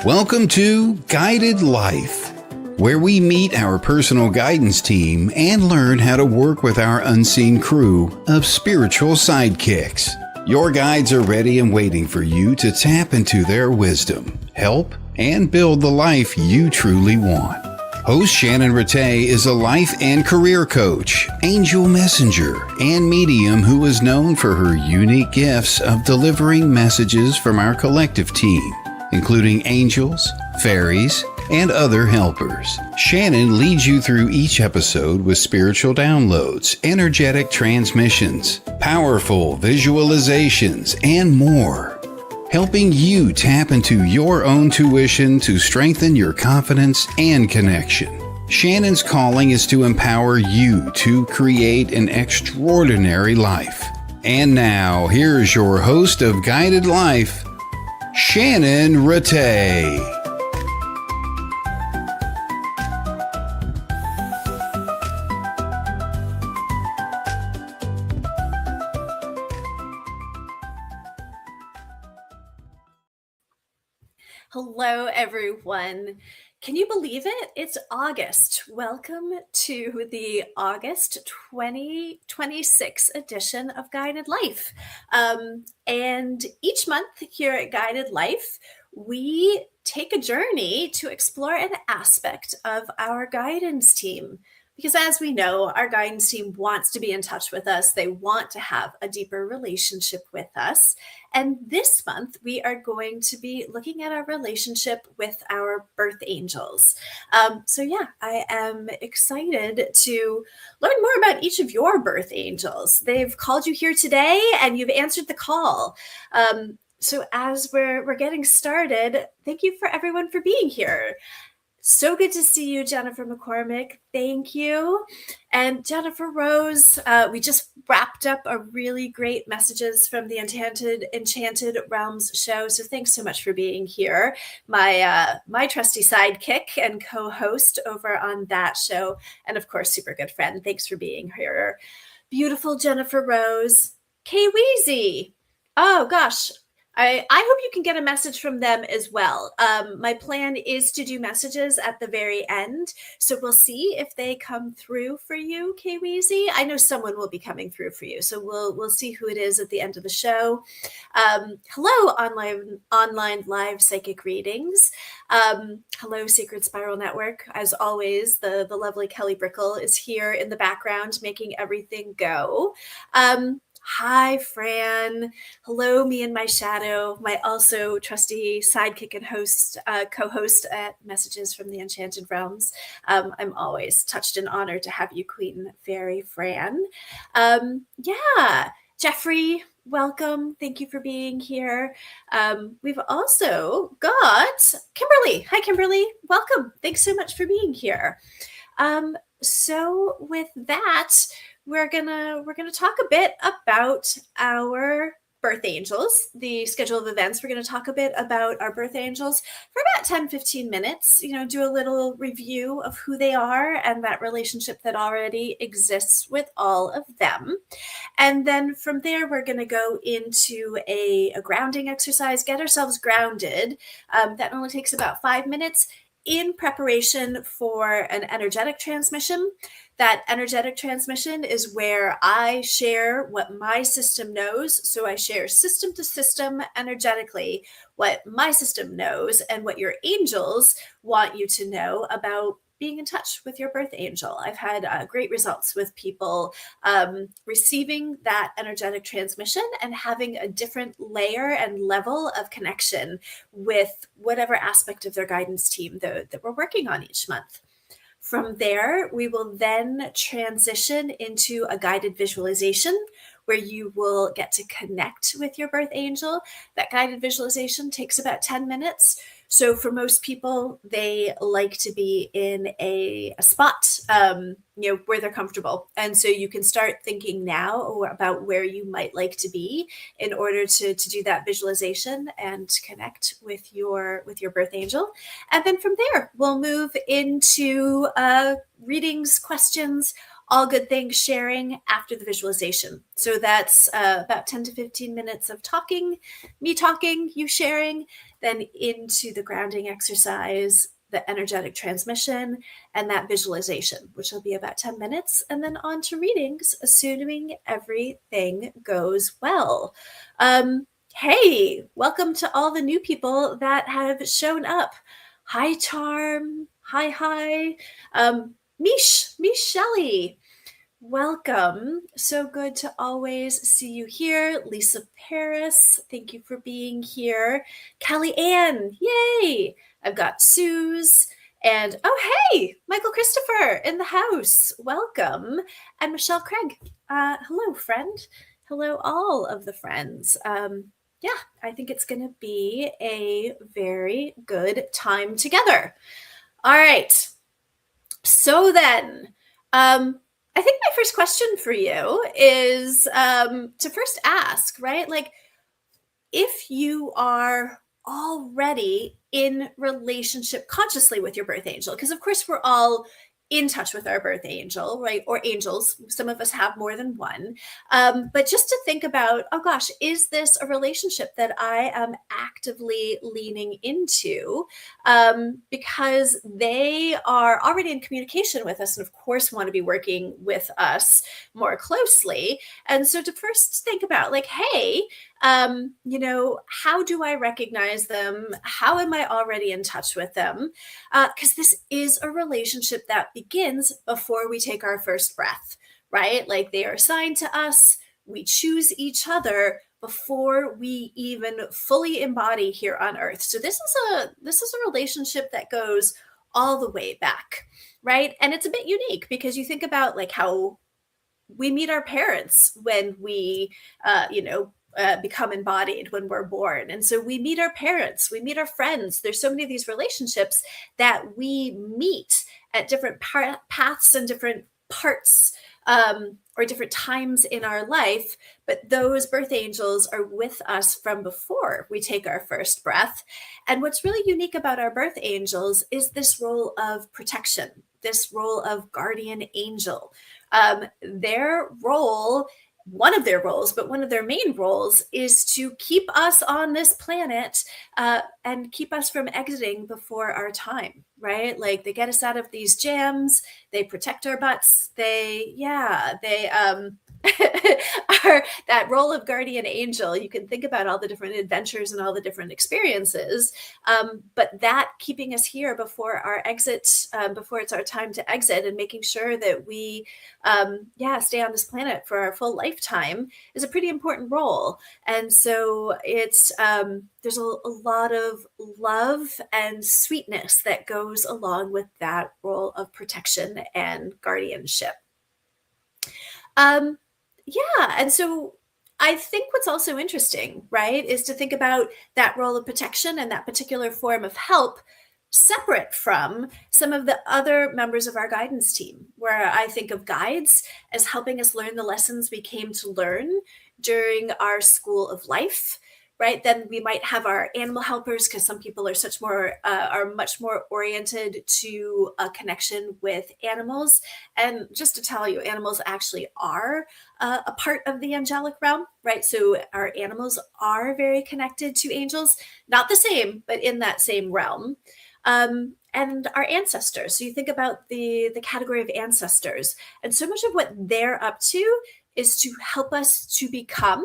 Welcome to Guided Life, where we meet our personal guidance team and learn how to work with our unseen crew of spiritual sidekicks. Your guides are ready and waiting for you to tap into their wisdom, help, and build the life you truly want. Host Shannon Ratay is a life and career coach, angel messenger, and medium who is known for her unique gifts of delivering messages from our collective team, including angels, fairies, and other helpers. Shannon leads you through each episode with spiritual downloads, energetic transmissions, powerful visualizations, and more, helping you tap into your own tuition to strengthen your confidence and connection. Shannon's calling is to empower you to create an extraordinary life. And now, here's your host of Guided Life, Shannon Ratay. Hello, everyone. Can you believe it? It's August. Welcome to the August 2026 edition of Guided Life. And each month here at Guided Life, we take a journey to explore an aspect of our guidance team. Because as we know, our guidance team wants to be in touch with us. They want to have a deeper relationship with us. And this month, we are going to be looking at our relationship with our birth angels. I am excited to learn more about each of your birth angels. They've called you here today and you've answered the call. So as we're getting started, thank you for everyone for being here. So good to see you, Jennifer McCormick. Thank you. And Jennifer Rose, we just wrapped up a really great messages from the Enchanted Realms show. So thanks so much for being here. My trusty sidekick and co-host over on that show. And of course, super good friend. Thanks for being here. Beautiful Jennifer Rose. Kay Weezy. Oh gosh. I hope you can get a message from them as well. My plan is to do messages at the very end. So we'll see if they come through for you, Kweezy. I know someone will be coming through for you. So we'll see who it is at the end of the show. Hello, online live psychic readings. Hello, Secret Spiral Network. As always, the lovely Kelly Brickle is here in the background making everything go. Hi, Fran. Hello, me and my shadow, my also trusty sidekick and co-host at Messages from the Enchanted Realms. I'm always touched and honored to have you, Queen Fairy Fran. Jeffrey, welcome. Thank you for being here. We've also got Kimberly. Hi, Kimberly. Welcome. Thanks so much for being here. So with that, we're gonna talk a bit about our birth angels, the schedule of events. We're going to talk a bit about our birth angels for about 10-15 minutes, do a little review of who they are and that relationship that already exists with all of them. And then from there, we're going to go into a grounding exercise, get ourselves grounded. That only takes about 5 minutes in preparation for an energetic transmission. That energetic transmission is where I share what my system knows. So I share system to system energetically what my system knows and what your angels want you to know about being in touch with your birth angel. I've had great results with people receiving that energetic transmission and having a different layer and level of connection with whatever aspect of their guidance team that we're working on each month. From there, we will then transition into a guided visualization where you will get to connect with your birth angel. That guided visualization takes about 10 minutes. So for most people, they like to be in a spot, where they're comfortable. And so you can start thinking now about where you might like to be in order to do that visualization and connect with your birth angel. And then from there, we'll move into readings, questions, all good things sharing after the visualization. So that's about 10 to 15 minutes of talking, me talking, you sharing, then into the grounding exercise, the energetic transmission, and that visualization, which will be about 10 minutes, and then on to readings, assuming everything goes well. Hey, welcome to all the new people that have shown up. Hi, Charm. Hi. Mish Shelley. Welcome. So good to always see you here. Lisa Paris, thank you for being here. Kelly Ann, yay. I've got Suze. And oh, hey, Michael Christopher in the house. Welcome. And Michelle Craig. Hello, friend. Hello, all of the friends. Yeah, I think it's going to be a very good time together. All right. So then, I think my first question for you is to first ask, right? Like, if you are already in relationship consciously with your birth angel, because of course we're all in touch with our birth angel, right? Or angels. Some of us have more than one. But just to think about, oh gosh, is this a relationship that I am actively leaning into? Because they are already in communication with us and of course want to be working with us more closely. And so to first think about like, hey, how do I recognize them? How am I already in touch with them? Because this is a relationship that begins before we take our first breath, right? Like they are assigned to us. We choose each other before we even fully embody here on earth. So this is a relationship that goes all the way back, right? And it's a bit unique because you think about like how we meet our parents when we, become embodied when we're born. And so we meet our parents, we meet our friends. There's so many of these relationships that we meet at different paths and different parts or different times in our life. But those birth angels are with us from before we take our first breath. And what's really unique about our birth angels is this role of protection, this role of guardian angel. Their role, one of their roles, but one of their main roles is to keep us on this planet and keep us from exiting before our time, right? Like they get us out of these jams, they protect our butts, they are that role of guardian angel. You can think about all the different adventures and all the different experiences, but that keeping us here before our exit, before it's our time to exit, and making sure that we stay on this planet for our full lifetime is a pretty important role. And so it's there's a lot of love and sweetness that goes along with that role of protection and guardianship. And so I think what's also interesting, right, is to think about that role of protection and that particular form of help separate from some of the other members of our guidance team, where I think of guides as helping us learn the lessons we came to learn during our school of life. Right, then we might have our animal helpers because some people are much more oriented to a connection with animals. And just to tell you, animals actually are a part of the angelic realm, right? So our animals are very connected to angels, not the same, but in that same realm. And our ancestors. So you think about the category of ancestors, and so much of what they're up to is to help us to become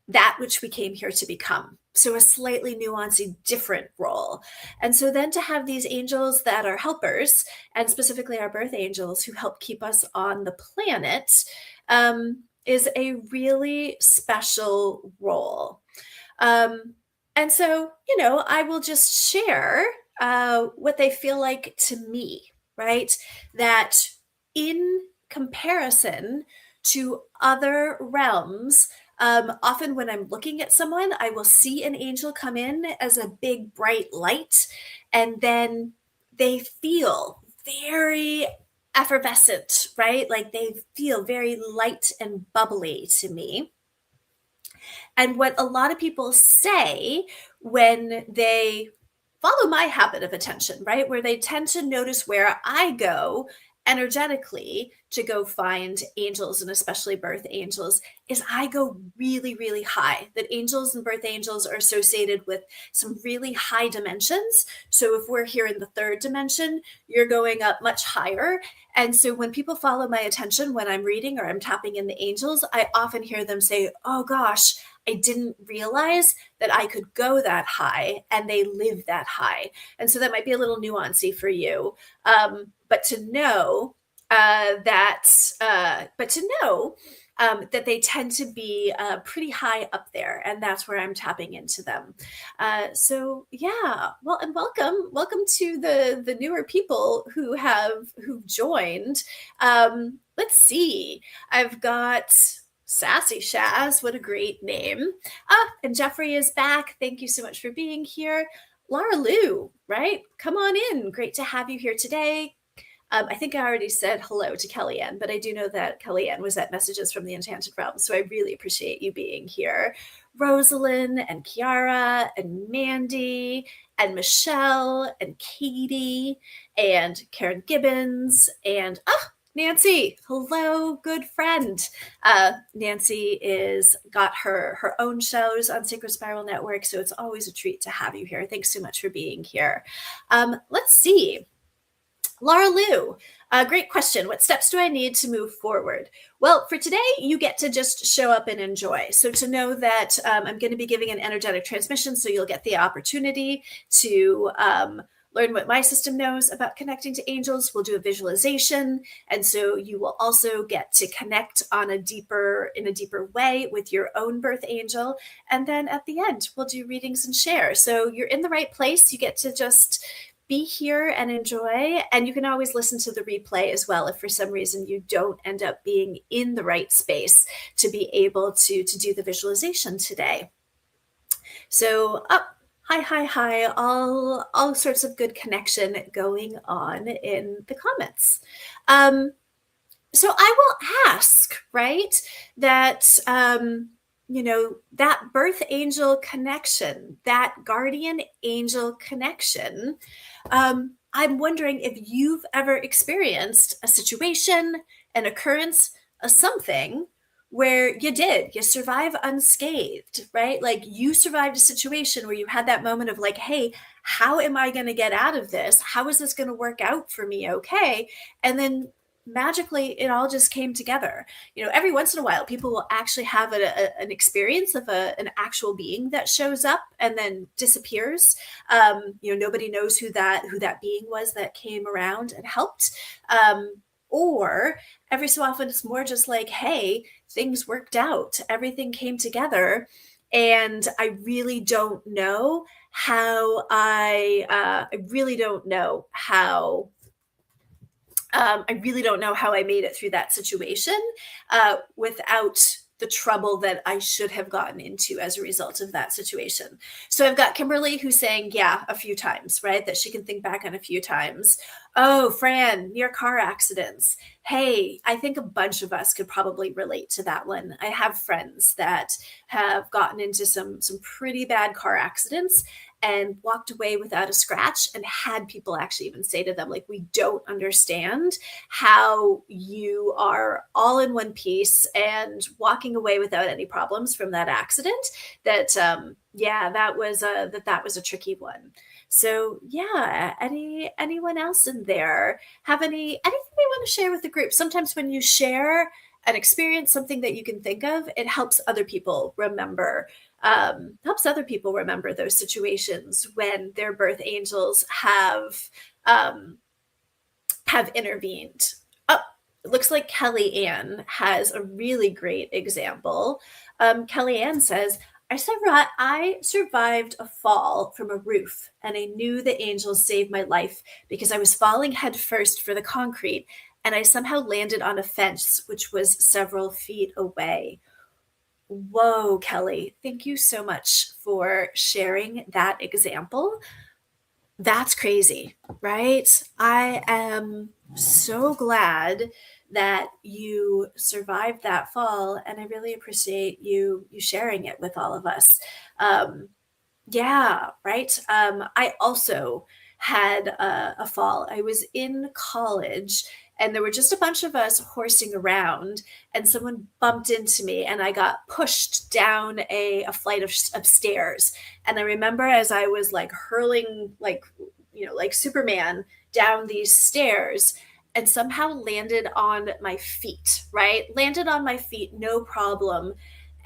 that which we came here to become. So a slightly nuanced, different role. And so then to have these angels that are helpers, and specifically our birth angels who help keep us on the planet, is a really special role. And so, I will just share what they feel like to me, right? That in comparison to other realms, often when I'm looking at someone, I will see an angel come in as a big bright light, and then they feel very effervescent, right? Like they feel very light and bubbly to me. And what a lot of people say when they follow my habit of attention, right? Where they tend to notice where I go energetically to go find angels, and especially birth angels, is I go really, really high. That angels and birth angels are associated with some really high dimensions. So if we're here in the third dimension, you're going up much higher. And so when people follow my attention when I'm reading or I'm tapping in the angels, I often hear them say, oh gosh, I didn't realize that I could go that high, and they live that high. And so that might be a little nuancy for you. But to know that they tend to be pretty high up there, and that's where I'm tapping into them. So yeah, well, and welcome to the newer people who've joined. Let's see, I've got Sassy Shaz, what a great name. And Jeffrey is back. Thank you so much for being here. Laura Lou, right? Come on in. Great to have you here today. I think I already said hello to Kellyanne, but I do know that Kellyanne was at Messages from the Enchanted Realm, so I really appreciate you being here. Rosalind and Kiara and Mandy and Michelle and Katie and Karen Gibbons and Nancy. Hello, good friend. Nancy is got her own shows on Sacred Spiral Network, so it's always a treat to have you here. Thanks so much for being here. Let's see. Laura Lou, great question. What steps do I need to move forward? Well, for today, you get to just show up and enjoy. So to know that I'm going to be giving an energetic transmission, so you'll get the opportunity to learn what my system knows about connecting to angels. We'll do a visualization. And so you will also get to connect in a deeper way with your own birth angel. And then at the end, we'll do readings and share. So you're in the right place. You get to just be here and enjoy. And you can always listen to the replay as well if for some reason you don't end up being in the right space to be able to do the visualization today. So hi, all sorts of good connection going on in the comments. So I will ask, right, that that birth angel connection, that guardian angel connection, I'm wondering if you've ever experienced a situation, an occurrence, a something where you survive unscathed, right? Like you survived a situation where you had that moment of like, hey, how am I going to get out of this? How is this going to work out for me? Okay. And then magically it all just came together. Every once in a while people will actually have an experience of an actual being that shows up and then disappears. Nobody knows who that being was that came around and helped. Or every so often it's more just like, hey, things worked out, everything came together, and I really don't know how I really don't know how I made it through that situation without the trouble that I should have gotten into as a result of that situation. So I've got Kimberly who's saying, yeah, a few times, right? That she can think back on a few times. Oh, Fran, near car accidents. Hey, I think a bunch of us could probably relate to that one. I have friends that have gotten into some pretty bad car accidents and walked away without a scratch, and had people actually even say to them, like, we don't understand how you are all in one piece and walking away without any problems from that accident. That that was a tricky one. So yeah, anyone else in there have anything they want to share with the group? Sometimes when you share an experience, something that you can think of, it helps other people remember those situations when their birth angels have intervened. Oh, it looks like Kellyanne has a really great example. Kellyanne says, I survived a fall from a roof, and I knew the angels saved my life because I was falling headfirst for the concrete, and I somehow landed on a fence, which was several feet away. Whoa, Kelly, thank you so much for sharing that example. That's crazy, right? I am so glad that you survived that fall, and I really appreciate you sharing it with all of us. Yeah, right. I also had a fall. I was in college, and there were just a bunch of us horsing around, and someone bumped into me, and I got pushed down a flight of stairs. And I remember as I was like hurling, like, like Superman down these stairs, and somehow landed on my feet, right? Landed on my feet, no problem.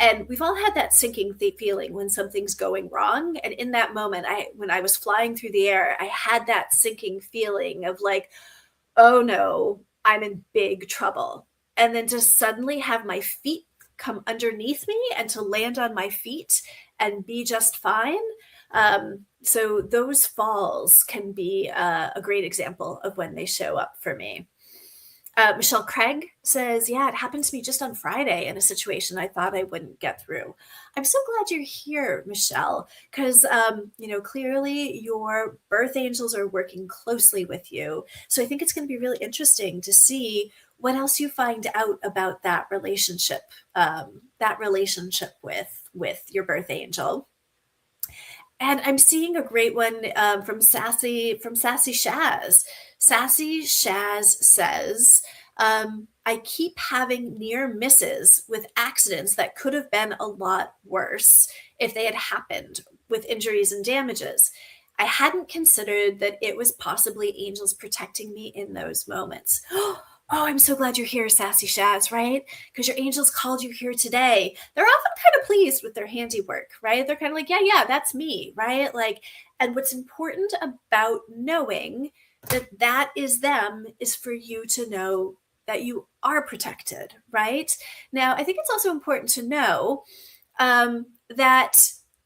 And we've all had that sinking feeling when something's going wrong. And in that moment, when I was flying through the air, I had that sinking feeling of like, oh no, I'm in big trouble. And then to suddenly have my feet come underneath me and to land on my feet and be just fine. So those falls can be a great example of when they show up for me. Michelle Craig says, yeah, it happened to me just on Friday in a situation I thought I wouldn't get through. I'm so glad you're here, Michelle, because, clearly your birth angels are working closely with you. So I think it's going to be really interesting to see what else you find out about that relationship with your birth angel. And I'm seeing a great one from Sassy Shaz. Sassy Shaz says, I keep having near misses with accidents that could have been a lot worse if they had happened, with injuries and damages. I hadn't considered that it was possibly angels protecting me in those moments. Oh, I'm so glad you're here, Sassy Shaz, right? Because your angels called you here today. They're often kind of pleased with their handiwork, right? They're kind of like, yeah, that's me, right? Like, and what's important about knowing that is them is for you to know that you are protected, right? Now, I think it's also important to know that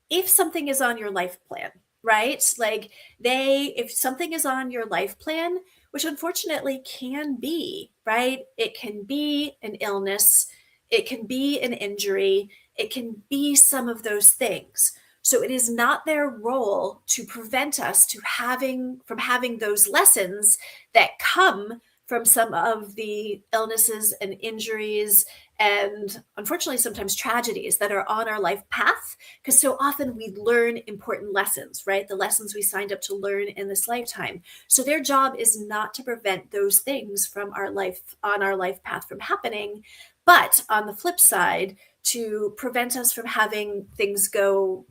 if something is on your life plan, right? Like if something is on your life plan, which unfortunately can be, right? It can be an illness, it can be an injury, it can be some of those things. So it is not their role to prevent us from having those lessons that come from some of the illnesses and injuries and unfortunately sometimes tragedies that are on our life path, because so often we learn important lessons, right? The lessons we signed up to learn in this lifetime. So their job is not to prevent those things from our life path from happening, but on the flip side, to prevent us from having things go,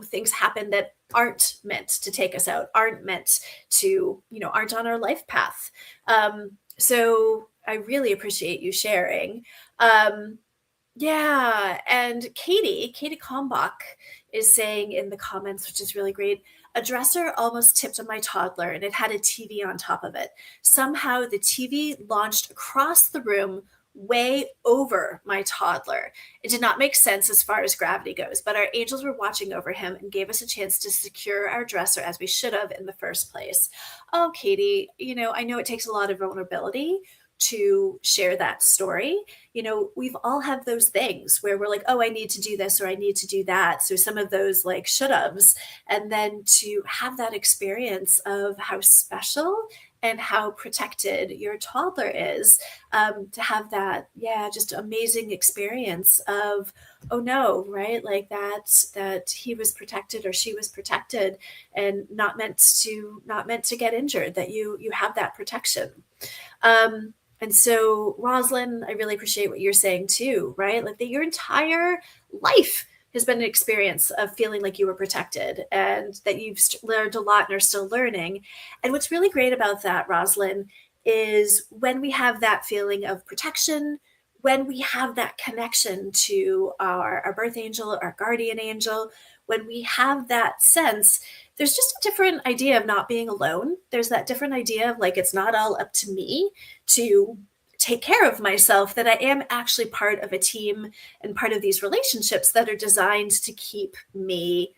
things happen that aren't meant to take us out, aren't meant to, aren't on our life path. So I really appreciate you sharing. Yeah, and Katie Kalmbach is saying in the comments, which is really great, a dresser almost tipped on my toddler and it had a TV on top of it. Somehow the TV launched across the room way over my toddler. It did not make sense as far as gravity goes, but our angels were watching over him and gave us a chance to secure our dresser as we should have in the first place. Oh, Katie, I know it takes a lot of vulnerability to share that story. We've all had those things where we're like, oh, I need to do this or I need to do that. So some of those like should haves, and then to have that experience of how special and how protected your toddler is, to have that, just amazing experience of, oh no, right? Like that he was protected or she was protected and not meant to get injured, that you have that protection. And so, Roslyn, I really appreciate what you're saying too, right? Like that your entire life has been an experience of feeling like you were protected and that you've learned a lot and are still learning. And what's really great about that, Roslyn, is when we have that feeling of protection, when we have that connection to our birth angel, our guardian angel, when we have that sense, there's just a different idea of not being alone. There's that different idea of like, it's not all up to me to take care of myself, that I am actually part of a team and part of these relationships that are designed to keep me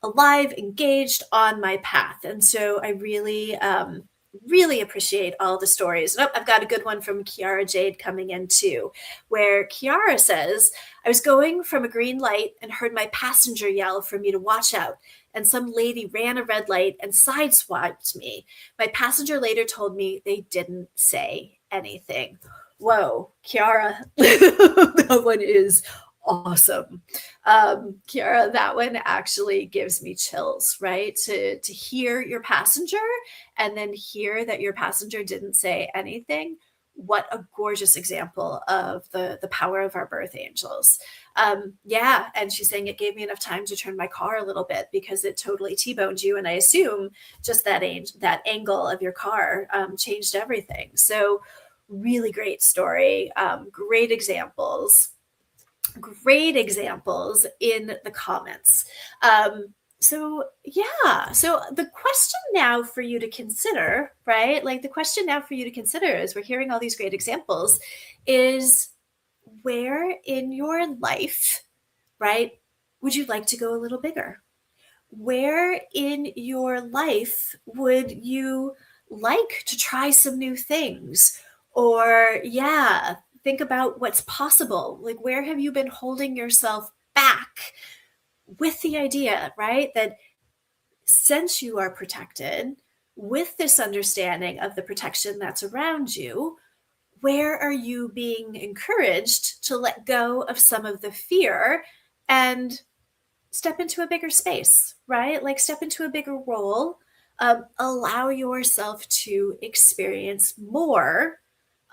alive, engaged on my path. And so I really, really appreciate all the stories. Oh, I've got a good one from Kiara Jade coming in too, where Kiara says, I was going from a green light and heard my passenger yell for me to watch out. And some lady ran a red light and sideswiped me. My passenger later told me they didn't say anything. Whoa, Kiara, that one is awesome. Kiara, that one actually gives me chills, right? To hear your passenger and then hear that your passenger didn't say anything. what a gorgeous example of the power of our birth angels. Yeah, and she's saying it gave me enough time to turn my car a little bit because it totally T-boned you, and I assume just that angle of your car changed everything. So really great story, great examples in the comments. So the question now for you to consider, right? Like the question now for you to consider as we're hearing all these great examples is, where in your life, right, would you like to go a little bigger? Where in your life would you like to try some new things? Or, yeah, think about what's possible. Like, where have you been holding yourself back with the idea, right, that since you are protected with this understanding of the protection that's around you, where are you being encouraged to let go of some of the fear and step into a bigger space, right? Like step into a bigger role. Allow yourself to experience more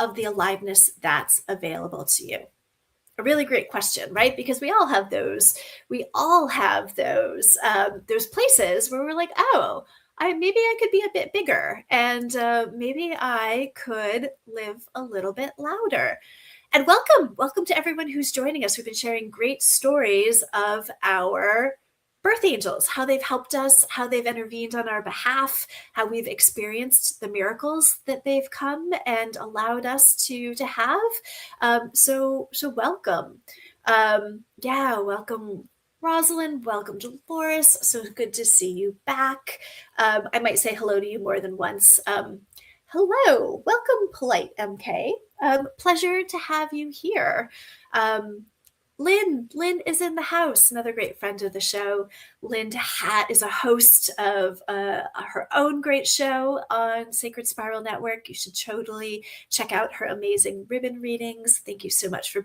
of the aliveness that's available to you. A really great question, right? Because we all have those. We all have those places where we're like, oh, maybe I could be a bit bigger, and maybe I could live a little bit louder. And welcome to everyone who's joining us. We've been sharing great stories of our birth angels, how they've helped us, how they've intervened on our behalf, how we've experienced the miracles that they've come and allowed us to have. So welcome. Welcome, Rosalind. Welcome, Dolores. So good to see you back. I might say hello to you more than once. Hello, welcome, Polite MK. Pleasure to have you here. Lynn is in the house, another great friend of the show. Lynn is a host of her own great show on Sacred Spiral Network. You should totally check out her amazing ribbon readings. Thank you so much for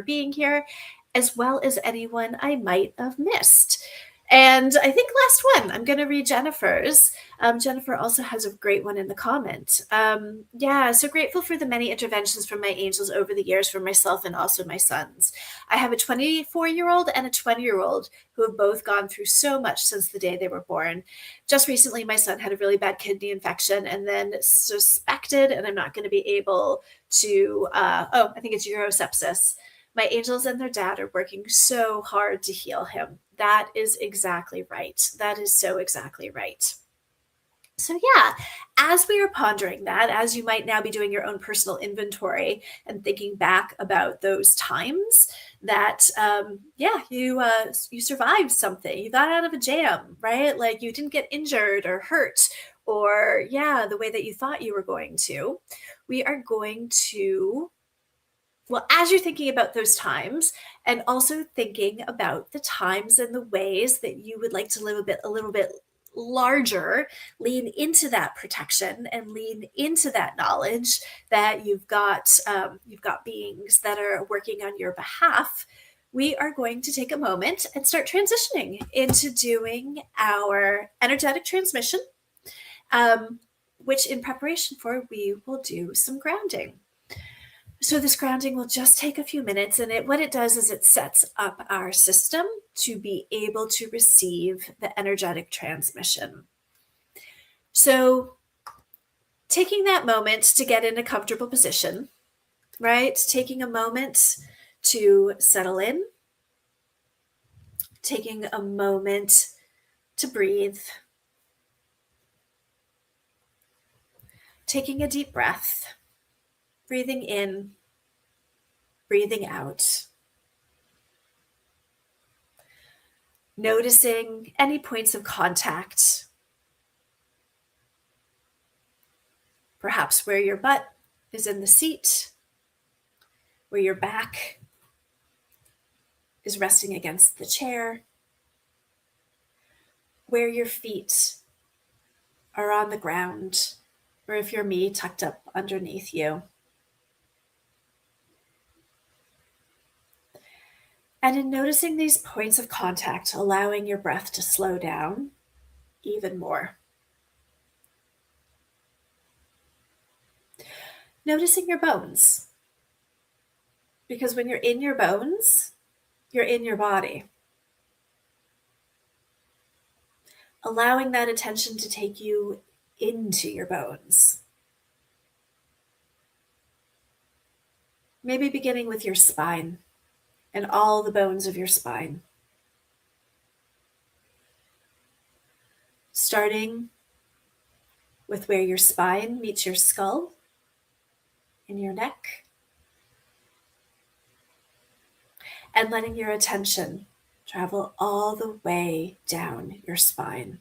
being here, as well as anyone I might have missed. And I think last one, I'm going to read Jennifer's. Jennifer also has a great one in the comment. So grateful for the many interventions from my angels over the years for myself and also my sons. I have a 24-year-old and a 20-year-old who have both gone through so much since the day they were born. Just recently, my son had a really bad kidney infection and then suspected, and I'm not going to be able to, I think it's urosepsis. My angels and their dad are working so hard to heal him. That is exactly right. That is so exactly right. So yeah, as we are pondering that, as you might now be doing your own personal inventory and thinking back about those times that, you survived something, you got out of a jam, right? Like you didn't get injured or hurt, or the way that you thought you were going to. We are going to, well, as you're thinking about those times and also thinking about the times and the ways that you would like to live a little bit larger, lean into that protection and lean into that knowledge that you've got beings that are working on your behalf. We are going to take a moment and start transitioning into doing our energetic transmission, which in preparation for, we will do some grounding. So this grounding will just take a few minutes, and what it does is it sets up our system to be able to receive the energetic transmission. So taking that moment to get in a comfortable position, right? Taking a moment to settle in, taking a moment to breathe, taking a deep breath, breathing in, breathing out. Noticing any points of contact, perhaps where your butt is in the seat, where your back is resting against the chair, where your feet are on the ground, or if you're me, tucked up underneath you. And in noticing these points of contact, allowing your breath to slow down even more. Noticing your bones. Because when you're in your bones, you're in your body. Allowing that attention to take you into your bones. Maybe beginning with your spine and all the bones of your spine. Starting with where your spine meets your skull and your neck. And letting your attention travel all the way down your spine.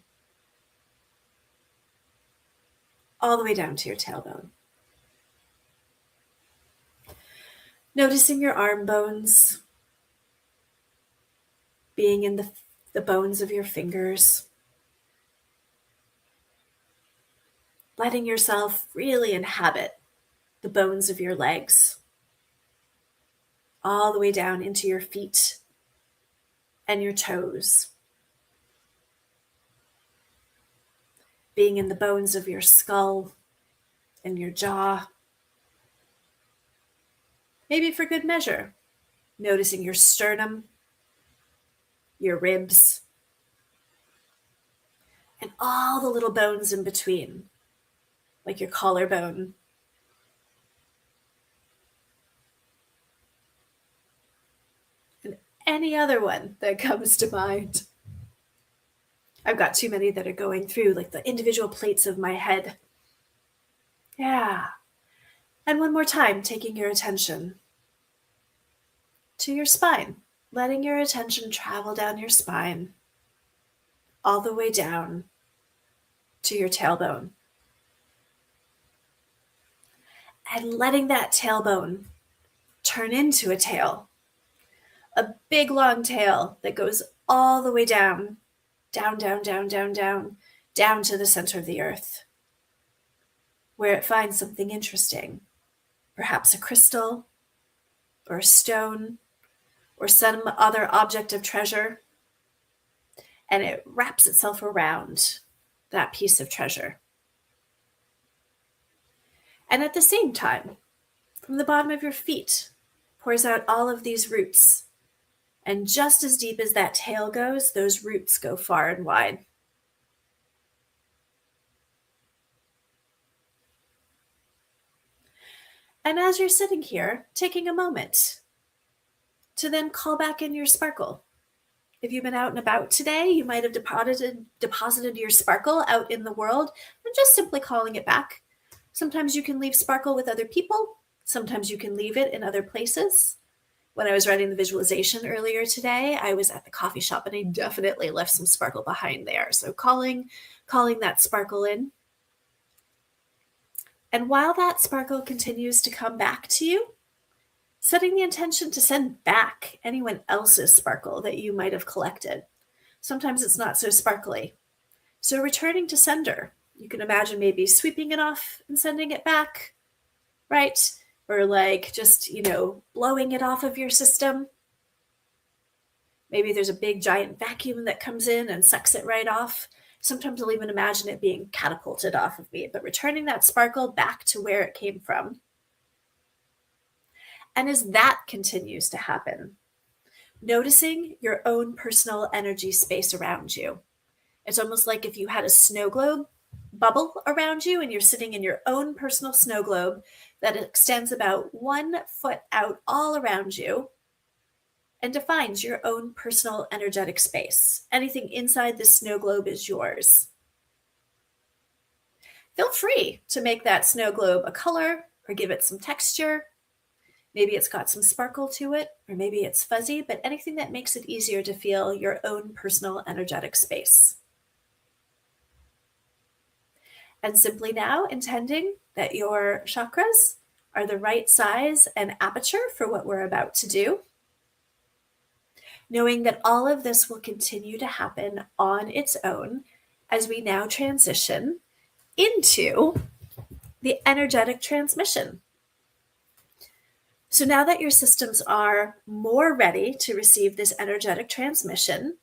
All the way down to your tailbone. Noticing your arm bones, being in the bones of your fingers. Letting yourself really inhabit the bones of your legs, all the way down into your feet and your toes. Being in the bones of your skull and your jaw. Maybe for good measure, noticing your sternum, your ribs, and all the little bones in between, like your collarbone, and any other one that comes to mind. I've got too many that are going through, like the individual plates of my head. Yeah. And one more time, taking your attention to your spine, letting your attention travel down your spine, all the way down to your tailbone. And letting that tailbone turn into a tail, a big long tail that goes all the way down, down, down, down, down, down, down to the center of the earth, where it finds something interesting, perhaps a crystal or a stone or some other object of treasure, and it wraps itself around that piece of treasure. And at the same time, from the bottom of your feet, pours out all of these roots. And just as deep as that tail goes, those roots go far and wide. And as you're sitting here, taking a moment to then call back in your sparkle. If you've been out and about today, you might have deposited your sparkle out in the world and just simply calling it back. Sometimes you can leave sparkle with other people. Sometimes you can leave it in other places. When I was writing the visualization earlier today, I was at the coffee shop and I definitely left some sparkle behind there. So calling that sparkle in. And while that sparkle continues to come back to you, setting the intention to send back anyone else's sparkle that you might have collected. Sometimes it's not so sparkly. So returning to sender, you can imagine maybe sweeping it off and sending it back, right? Or like just, blowing it off of your system. Maybe there's a big giant vacuum that comes in and sucks it right off. Sometimes I'll even imagine it being catapulted off of me, but returning that sparkle back to where it came from. And as that continues to happen, noticing your own personal energy space around you. It's almost like if you had a snow globe bubble around you and you're sitting in your own personal snow globe that extends about 1 foot out all around you and defines your own personal energetic space. Anything inside the snow globe is yours. Feel free to make that snow globe a color or give it some texture. Maybe it's got some sparkle to it, or maybe it's fuzzy, but anything that makes it easier to feel your own personal energetic space. And simply now intending that your chakras are the right size and aperture for what we're about to do. Knowing that all of this will continue to happen on its own as we now transition into the energetic transmission. So now that your systems are more ready to receive this energetic transmission,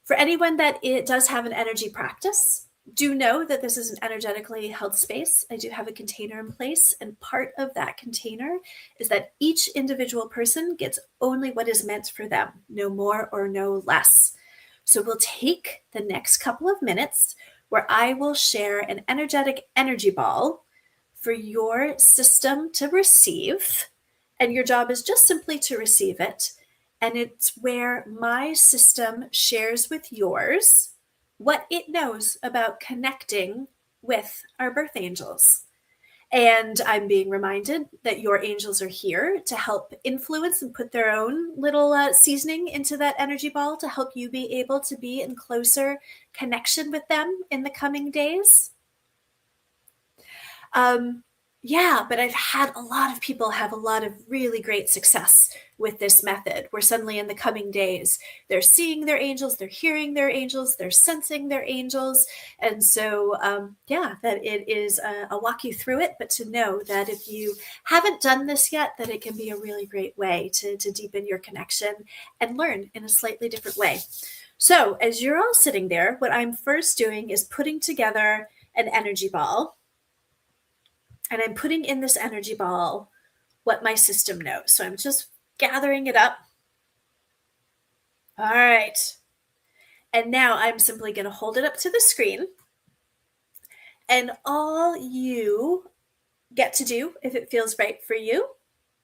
for anyone that it does have an energy practice, Do know that this is an energetically held space. I do have a container in place, and part of that container is that each individual person gets only what is meant for them, no more or no less. So we'll take the next couple of minutes where I will share an energetic energy ball for your system to receive, and your job is just simply to receive it. And it's where my system shares with yours what it knows about connecting with our birth angels. And I'm being reminded that your angels are here to help influence and put their own little seasoning into that energy ball to help you be able to be in closer connection with them in the coming days. Yeah, but I've had a lot of people have a lot of really great success with this method, where suddenly in the coming days, they're seeing their angels, they're hearing their angels, they're sensing their angels. And so, yeah, that it is, I'll walk you through it, but to know that if you haven't done this yet, that it can be a really great way to deepen your connection and learn in a slightly different way. So as you're all sitting there, what I'm first doing is putting together an energy ball. And I'm putting in this energy ball what my system knows. So I'm just gathering it up. All right. And now I'm simply going to hold it up to the screen. And all you get to do, if it feels right for you,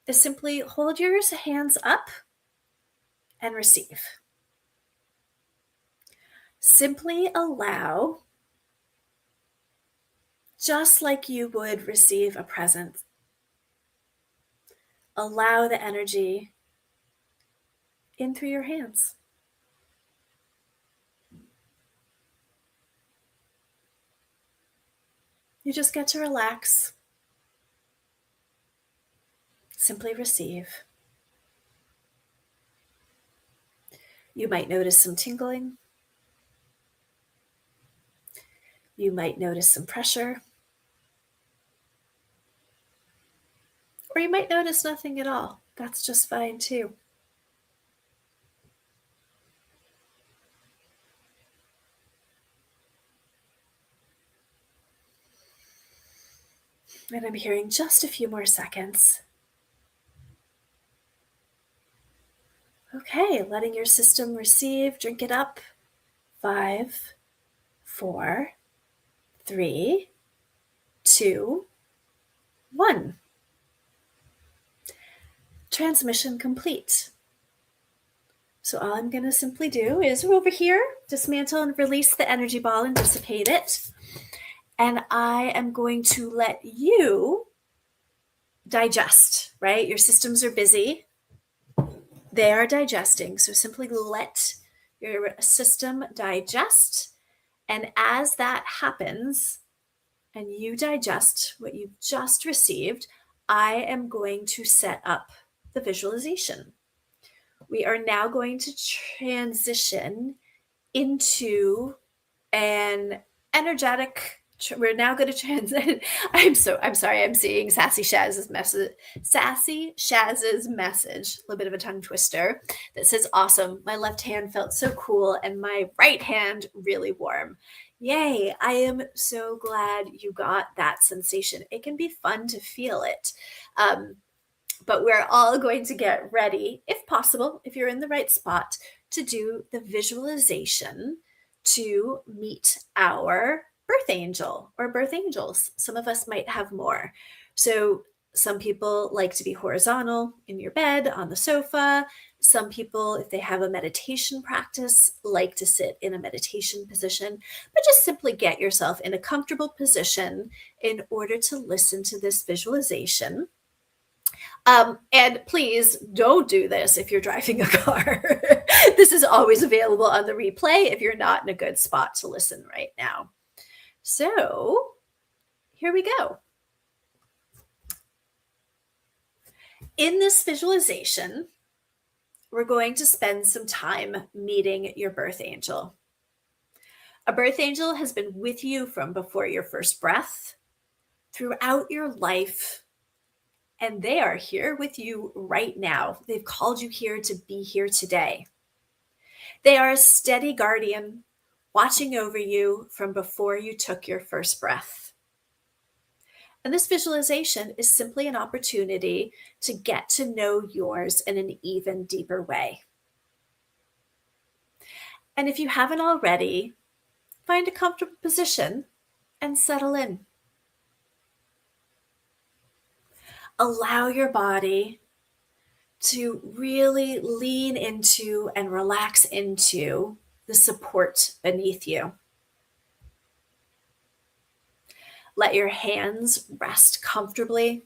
is simply hold your hands up and receive. Simply allow, just like you would receive a present, allow the energy in through your hands. You just get to relax. Simply receive. You might notice some tingling. You might notice some pressure. Or you might notice nothing at all. That's just fine too. And I'm hearing just a few more seconds. Okay, letting your system receive, drink it up. 5, 4, 3, 2, 1. Transmission complete. So all I'm going to simply do is over here, dismantle and release the energy ball and dissipate it. And I am going to let you digest, right? Your systems are busy. They are digesting. So simply let your system digest. And as that happens, and you digest what you've just received, I am going to set up the visualization. We are now going to transition into an energetic. We're now going to transit. I'm sorry. I'm seeing Sassy Shaz's message. Sassy Shaz's message. A little bit of a tongue twister that says, "Awesome. My left hand felt so cool, and my right hand really warm." Yay! I am so glad you got that sensation. It can be fun to feel it. But we're all going to get ready, if possible, if you're in the right spot, to do the visualization to meet our birth angel or birth angels. Some of us might have more. So some people like to be horizontal in your bed, on the sofa. Some people, if they have a meditation practice, like to sit in a meditation position, but just simply get yourself in a comfortable position in order to listen to this visualization. And please don't do this if you're driving a car. This is always available on the replay if you're not in a good spot to listen right now. So here we go. In this visualization, we're going to spend some time meeting your birth angel. A birth angel has been with you from before your first breath, throughout your life, and they are here with you right now. They've called you here to be here today. They are a steady guardian, watching over you from before you took your first breath. And this visualization is simply an opportunity to get to know yours in an even deeper way. And if you haven't already, find a comfortable position and settle in. Allow your body to really lean into and relax into the support beneath you. Let your hands rest comfortably.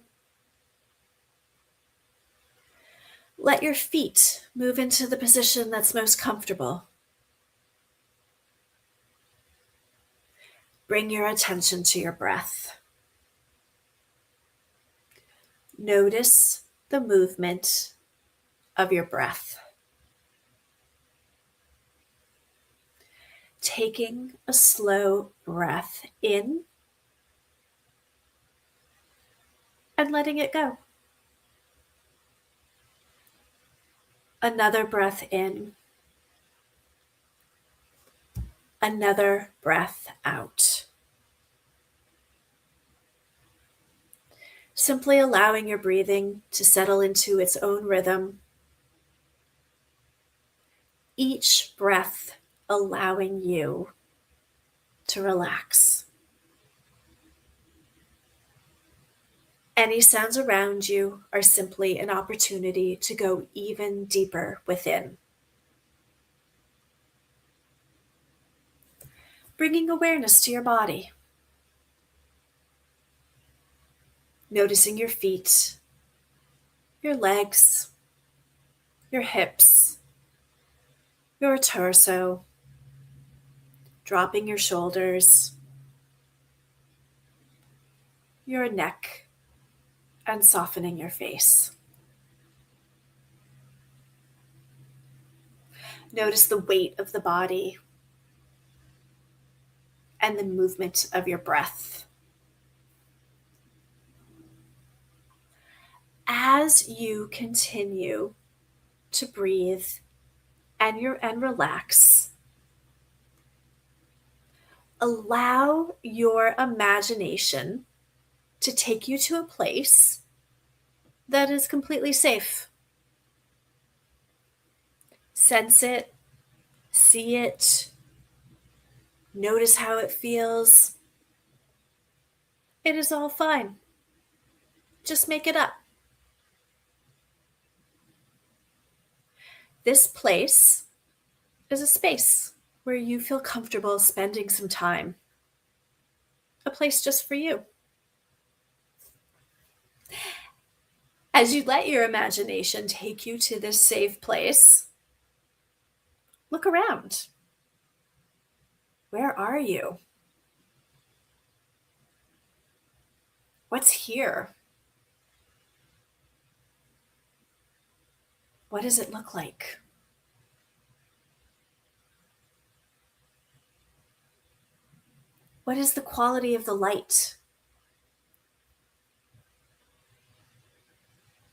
Let your feet move into the position that's most comfortable. Bring your attention to your breath. Notice the movement of your breath. Taking a slow breath in and letting it go. Another breath in. Another breath out. Simply allowing your breathing to settle into its own rhythm. Each breath allowing you to relax. Any sounds around you are simply an opportunity to go even deeper within. Bringing awareness to your body. Noticing your feet, your legs, your hips, your torso, dropping your shoulders, your neck, and softening your face. Notice the weight of the body and the movement of your breath. As you continue to breathe and relax, allow your imagination to take you to a place that is completely safe. Sense it, see it, notice how it feels. It is all fine. Just make it up. This place is a space where you feel comfortable spending some time. A place just for you. As you let your imagination take you to this safe place, look around. Where are you? What's here? What does it look like? What is the quality of the light?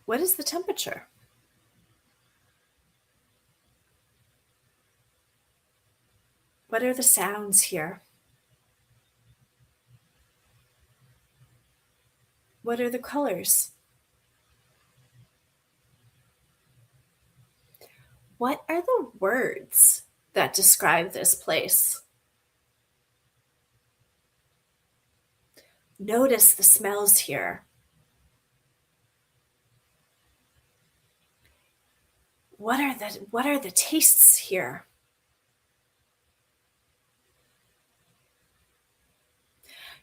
What is the temperature? What are the sounds here? What are the colors? What are the words that describe this place? Notice the smells here. What are the tastes here?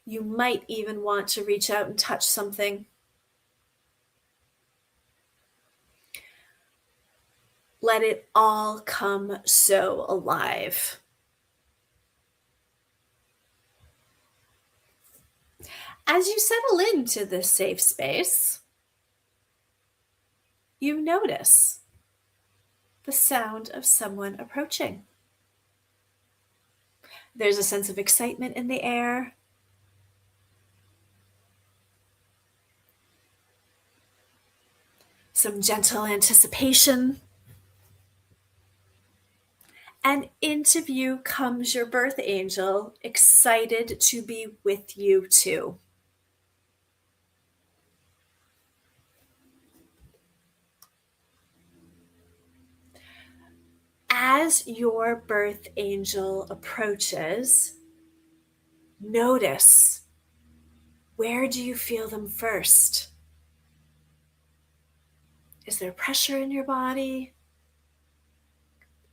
You might even want to reach out and touch something. Let it all come so alive. As you settle into this safe space, you notice the sound of someone approaching. There's a sense of excitement in the air. Some gentle anticipation. And into view comes your birth angel, excited to be with you too. As your birth angel approaches, notice, where do you feel them first? Is there pressure in your body?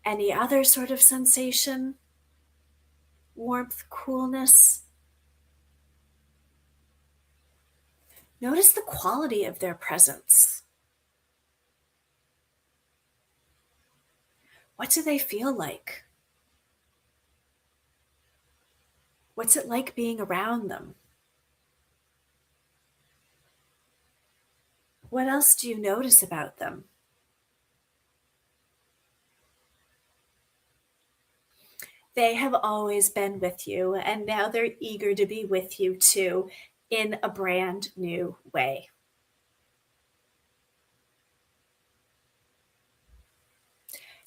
Any other sort of sensation? Warmth, coolness? Notice the quality of their presence. What do they feel like? What's it like being around them? What else do you notice about them? They have always been with you, and now they're eager to be with you too in a brand new way.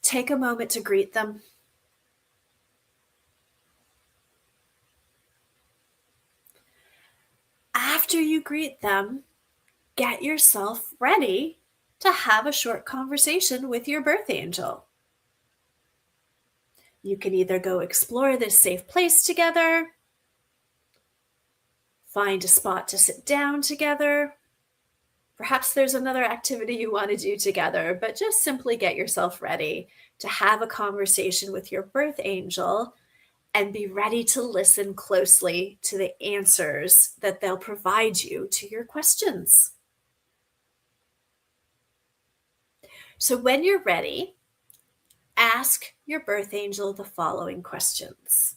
Take a moment to greet them. After you greet them, get yourself ready to have a short conversation with your birth angel. You can either go explore this safe place together, find a spot to sit down together. Perhaps there's another activity you want to do together, but just simply get yourself ready to have a conversation with your birth angel and be ready to listen closely to the answers that they'll provide you to your questions. So when you're ready, ask your birth angel the following questions.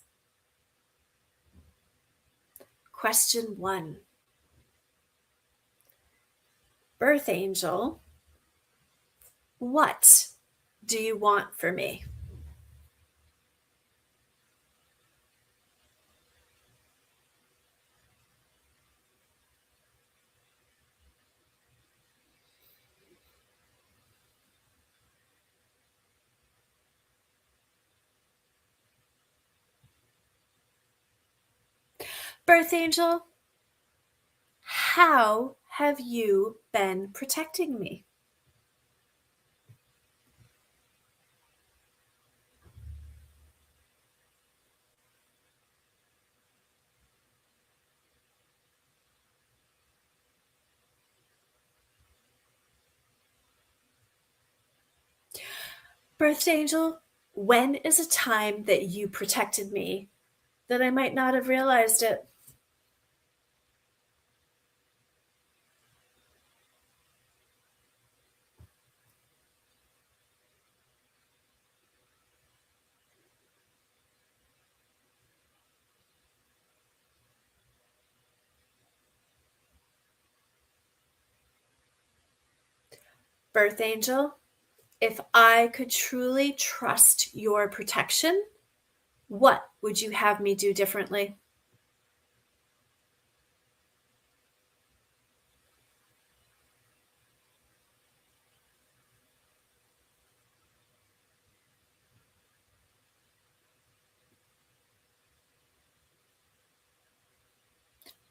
Question 1. Birth angel, what do you want for me? Birth angel, how have you been protecting me? Birth angel, when is a time that you protected me that I might not have realized it? Birth angel, if I could truly trust your protection, what would you have me do differently?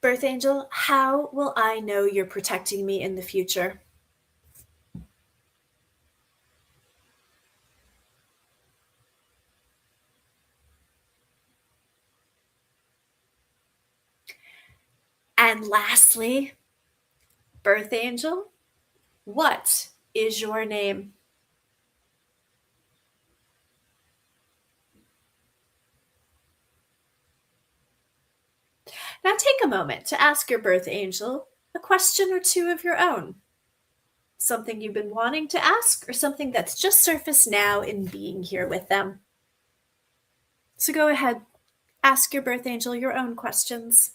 Birth angel, how will I know you're protecting me in the future? And lastly, birth angel, what is your name? Now take a moment to ask your birth angel a question or two of your own. Something you've been wanting to ask or something that's just surfaced now in being here with them. So go ahead, ask your birth angel your own questions.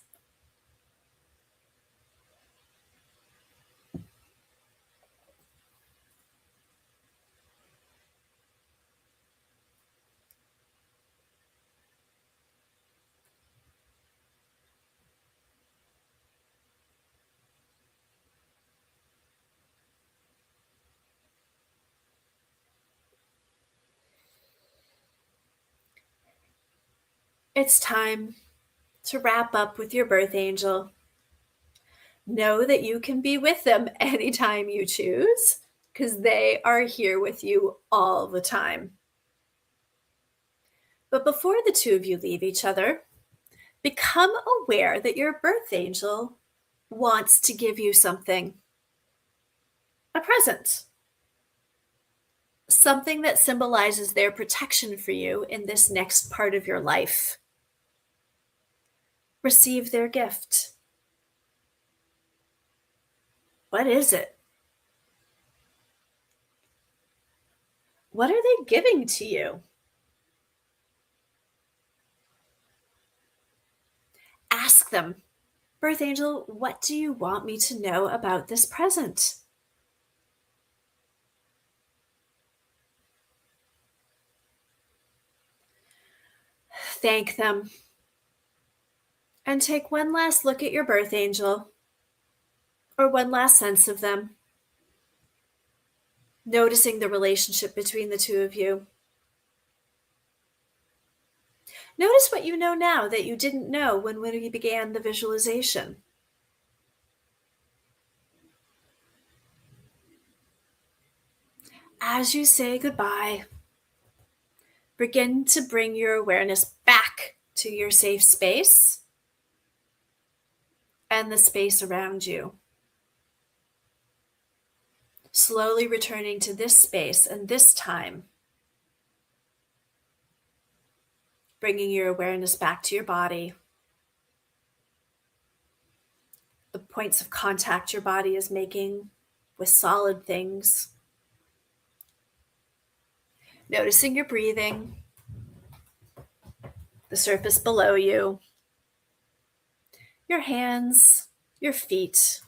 It's time to wrap up with your birth angel. Know that you can be with them anytime you choose because they are here with you all the time. But before the two of you leave each other, become aware that your birth angel wants to give you something, a present, something that symbolizes their protection for you in this next part of your life. Receive their gift. What is it? What are they giving to you? Ask them, Birth Angel, what do you want me to know about this present? Thank them. And take one last look at your birth angel, or one last sense of them, noticing the relationship between the two of you. Notice what you know now that you didn't know when we began the visualization. As you say goodbye, begin to bring your awareness back to your safe space and the space around you. Slowly returning to this space and this time, bringing your awareness back to your body, the points of contact your body is making with solid things. Noticing your breathing, the surface below you, your hands, your feet,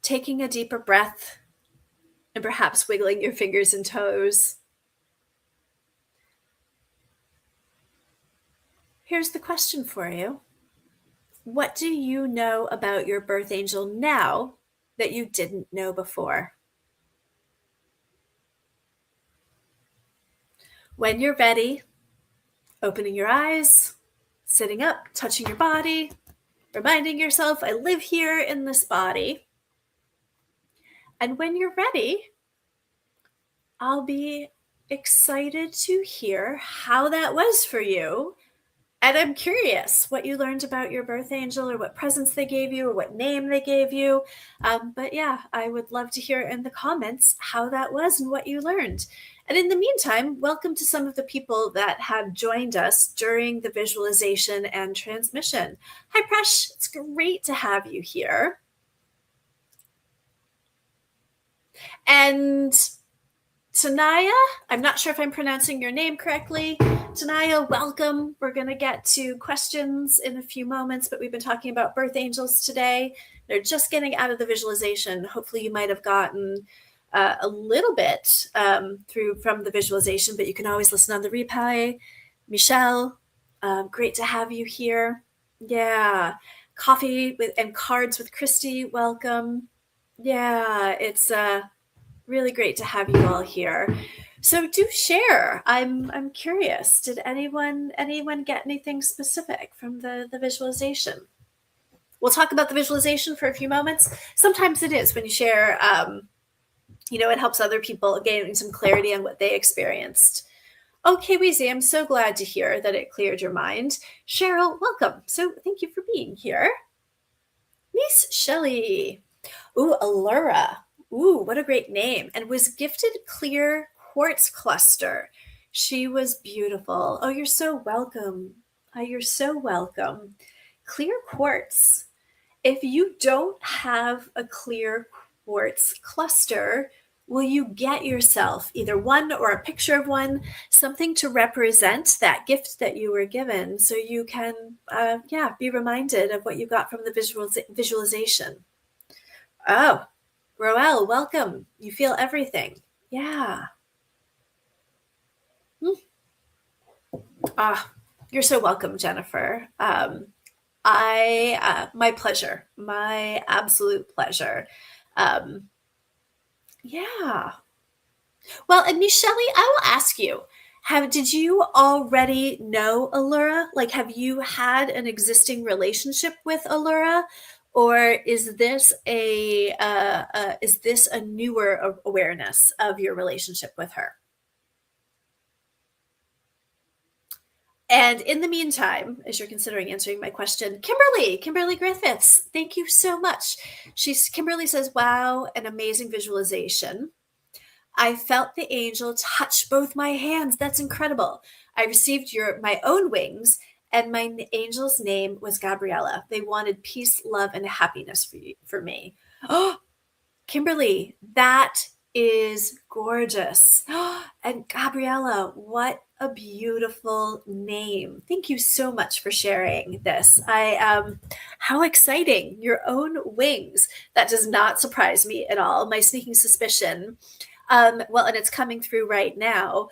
taking a deeper breath and perhaps wiggling your fingers and toes. Here's the question for you. What do you know about your birth angel now that you didn't know before? When you're ready, opening your eyes, sitting up, touching your body, reminding yourself, I live here in this body. And when you're ready, I'll be excited to hear how that was for you. And I'm curious what you learned about your birth angel, or what presents they gave you, or what name they gave you. But yeah, I would love to hear in the comments how that was and what you learned. And in the meantime, welcome to some of the people that have joined us during the visualization and transmission. Hi, Presh. It's great to have you here. And Tanaya, I'm not sure if I'm pronouncing your name correctly. Tanaya, welcome. We're going to get to questions in a few moments, but we've been talking about birth angels today. They're just getting out of the visualization. Hopefully you might have gotten a little bit through from the visualization, but you can always listen on the replay. Michelle, great to have you here. Yeah. Coffee and cards with Christy, welcome. Yeah, it's really great to have you all here. So do share. I'm curious. Did anyone get anything specific from the visualization? We'll talk about the visualization for a few moments. Sometimes it is when you share, it helps other people gain some clarity on what they experienced. Okay, Weezy, I'm so glad to hear that it cleared your mind. Cheryl, welcome. So thank you for being here. Miss Shelley. Ooh, Allura. Ooh, what a great name. And was gifted clear quartz cluster. She was beautiful. Oh, you're so welcome. You're so welcome. Clear quartz. If you don't have a clear quartz cluster, will you get yourself either one or a picture of one, something to represent that gift that you were given, so you can, be reminded of what you got from the visualization. Oh, Roel, welcome. You feel everything. Yeah. You're so welcome, Jennifer. My pleasure. My absolute pleasure. Yeah. Well, and Michelle, I will ask you, Did you already know Allura? Like, have you had an existing relationship with Allura, or is this a newer awareness of your relationship with her? And in the meantime, as you're considering answering my question, Kimberly Griffiths, thank you so much. Kimberly says, "Wow, an amazing visualization. I felt the angel touch both my hands. That's incredible. I received my own wings, and my angel's name was Gabriella. They wanted peace, love, and happiness for me." Oh, Kimberly, that is gorgeous. And Gabriella, what a beautiful name. Thank you so much for sharing this. How exciting. Your own wings. That does not surprise me at all. My sneaking suspicion, well, and it's coming through right now.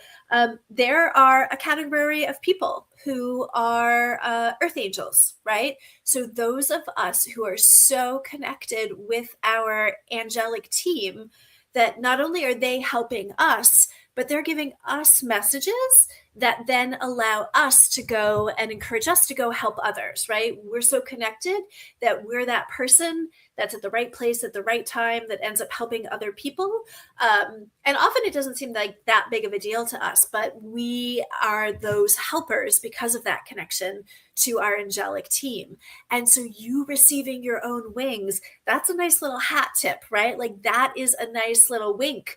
There are a category of people who are earth angels, right? So those of us who are so connected with our angelic team that not only are they helping us, but they're giving us messages that then allow us to go and encourage us to go help others, right? We're so connected that we're that person that's at the right place at the right time that ends up helping other people. And often it doesn't seem like that big of a deal to us, but we are those helpers because of that connection to our angelic team. And so you receiving your own wings, that's a nice little hat tip, right? Like that is a nice little wink,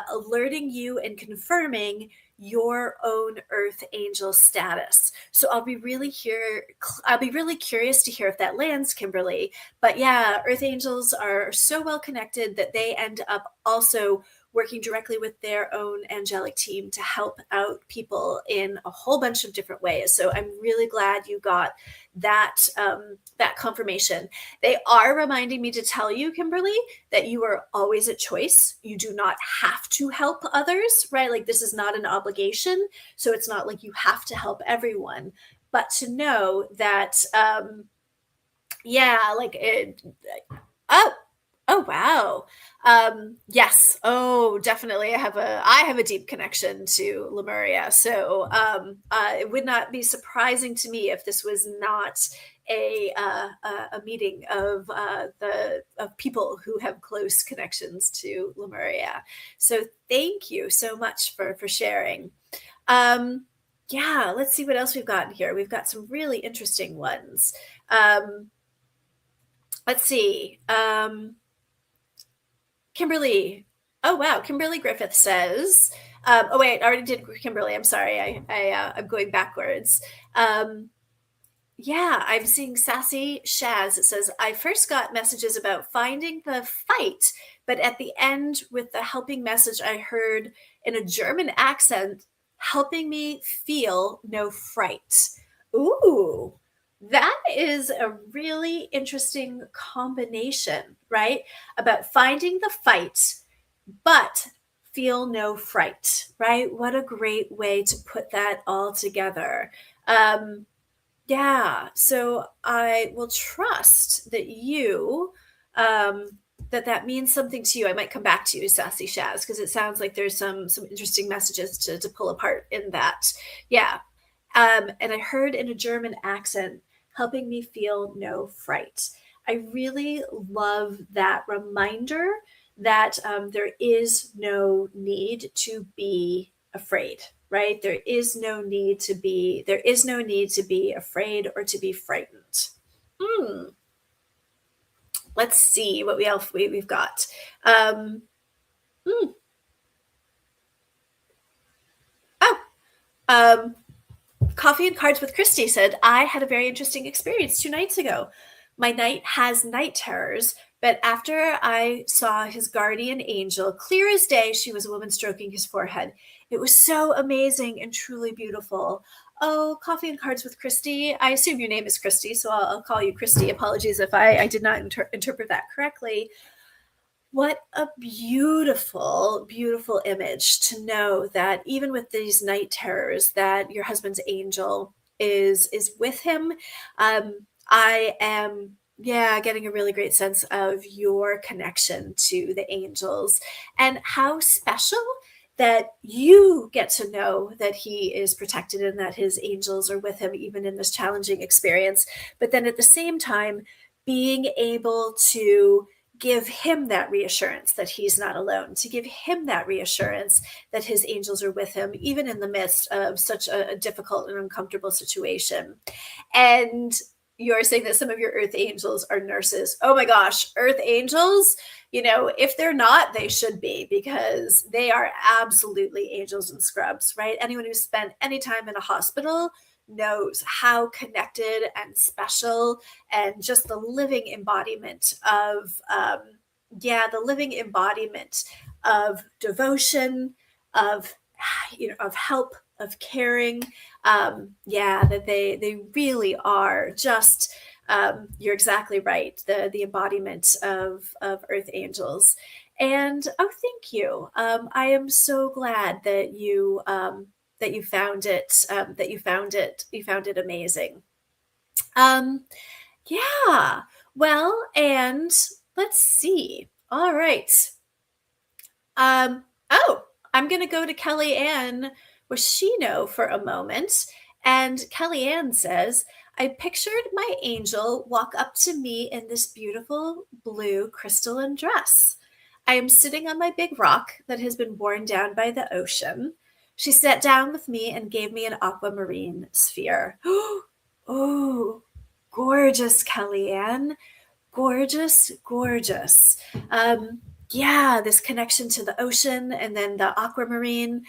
alerting you and confirming your own earth angel status. So I'll be really curious to hear if that lands, Kimberly. But yeah, earth angels are so well connected that they end up also working directly with their own angelic team to help out people in a whole bunch of different ways. So I'm really glad you got that that confirmation. They are reminding me to tell you, Kimberly, that you are always a choice. You do not have to help others, right? Like this is not an obligation. So it's not like you have to help everyone, but to know that, yeah, like it, oh, oh wow. Yes. Oh, definitely. I have a deep connection to Lemuria. So it would not be surprising to me if this was not a meeting of of people who have close connections to Lemuria. So thank you so much for sharing. Yeah, let's see what else we've got in here. We've got some really interesting ones. Let's see. Kimberly. Oh wow, Kimberly Griffith says. Oh wait, I already did Kimberly. I'm sorry. I'm going backwards. Yeah, I'm seeing Sassy Shaz. It says, I first got messages about finding the fight, but at the end, with the helping message, I heard in a German accent, helping me feel no fright. Ooh, that is a really interesting combination, right? About finding the fight, but feel no fright, right? What a great way to put that all together. Um, yeah, so I will trust that that means something to you. I might come back to you, Sassy Shaz, because it sounds like there's some interesting messages to pull apart in that. Yeah. And I heard in a German accent, helping me feel no fright. I really love that reminder that there is no need to be afraid, right? There is no need to be afraid or to be frightened. Hmm. Let's see what we've got. Um, hmm. Oh, um, Coffee and Cards with Christy said, I had a very interesting experience 2 nights ago. My knight has night terrors, but after I saw his guardian angel, clear as day, she was a woman stroking his forehead. It was so amazing and truly beautiful. Oh, Coffee and Cards with Christy. I assume your name is Christy, so I'll call you Christy. Apologies if I did not interpret that correctly. What a beautiful, beautiful image to know that even with these night terrors, that your husband's angel is with him. I am, yeah, getting a really great sense of your connection to the angels and how special that you get to know that he is protected and that his angels are with him, even in this challenging experience. But then at the same time, being able to give him that reassurance that he's not alone, to give him that reassurance that his angels are with him, even in the midst of such a difficult and uncomfortable situation. And you're saying that some of your earth angels are nurses. Oh my gosh, earth angels, if they're not, they should be, because they are absolutely angels in scrubs, right? Anyone who's spent any time in a hospital knows how connected and special and just the living embodiment of, the living embodiment of devotion, of, of help, of caring. That they really are just, you're exactly right. The embodiment of earth angels. And thank you. I am so glad that you found it, you found it amazing. Yeah. Well, and let's see. All right. I'm going to go to Kellyanne Washino for a moment. And Kellyanne says, I pictured my angel walk up to me in this beautiful blue crystalline dress. I am sitting on my big rock that has been worn down by the ocean. She sat down with me and gave me an aquamarine sphere. Oh, gorgeous, Kellyanne. Gorgeous, gorgeous. This connection to the ocean and then the aquamarine.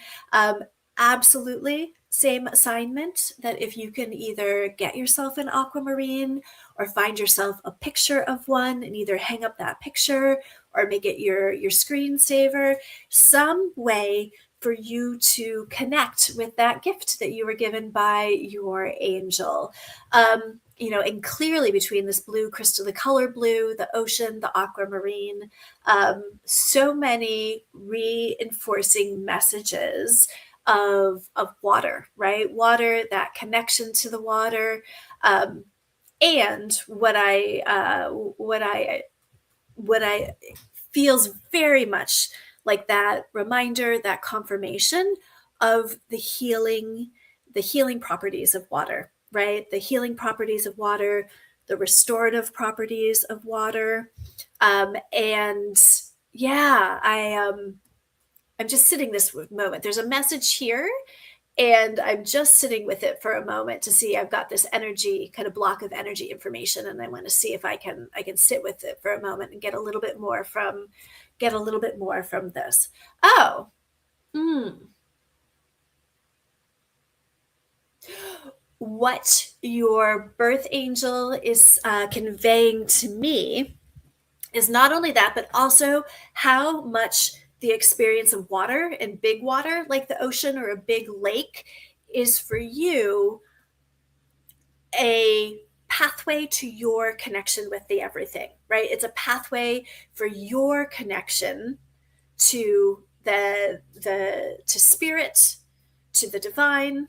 Absolutely same assignment, that if you can either get yourself an aquamarine or find yourself a picture of one and either hang up that picture or make it your screensaver, some way for you to connect with that gift that you were given by your angel. And clearly between this blue crystal, the color blue, the ocean, the aquamarine, so many reinforcing messages of water, right? Water, that connection to the water. And what I feels very much like that reminder, that confirmation of the healing properties of water, right? The healing properties of water, the restorative properties of water. And yeah, I'm just sitting this moment. There's a message here, and I'm just sitting with it for a moment to see. I've got this energy, kind of block of energy information, and I want to see if I can sit with it for a moment and get a little bit more from this. Oh, what your birth angel is conveying to me is not only that, but also how much the experience of water and big water, like the ocean or a big lake, is for you a pathway to your connection with the everything, right? It's a pathway for your connection to to spirit, to the divine.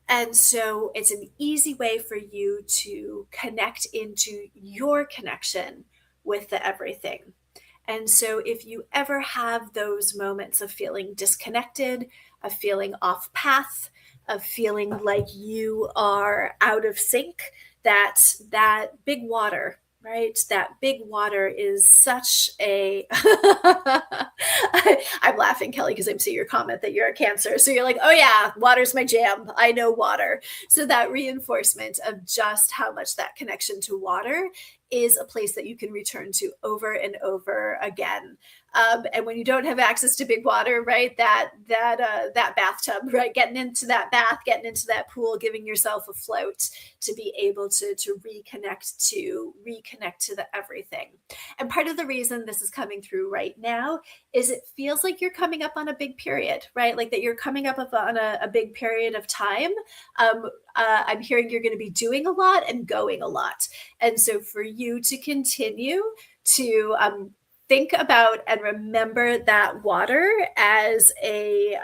And so it's an easy way for you to connect into your connection with the everything. And so if you ever have those moments of feeling disconnected, of feeling off path, of feeling like you are out of sync, that big water, right? That big water is such a I'm laughing, Kelly, because I'm seeing your comment that you're a Cancer. So you're like, oh yeah, water's my jam. I know water. So that reinforcement of just how much that connection to water is a place that you can return to over and over again. And when you don't have access to big water, right, that bathtub, right, getting into that bath, getting into that pool, giving yourself a float to be able to reconnect to the everything. And part of the reason this is coming through right now is it feels like you're coming up on a big period, right? Like that you're coming up on a big period of time. I'm hearing you're going to be doing a lot and going a lot. And so for you to continue to think about and remember that water as a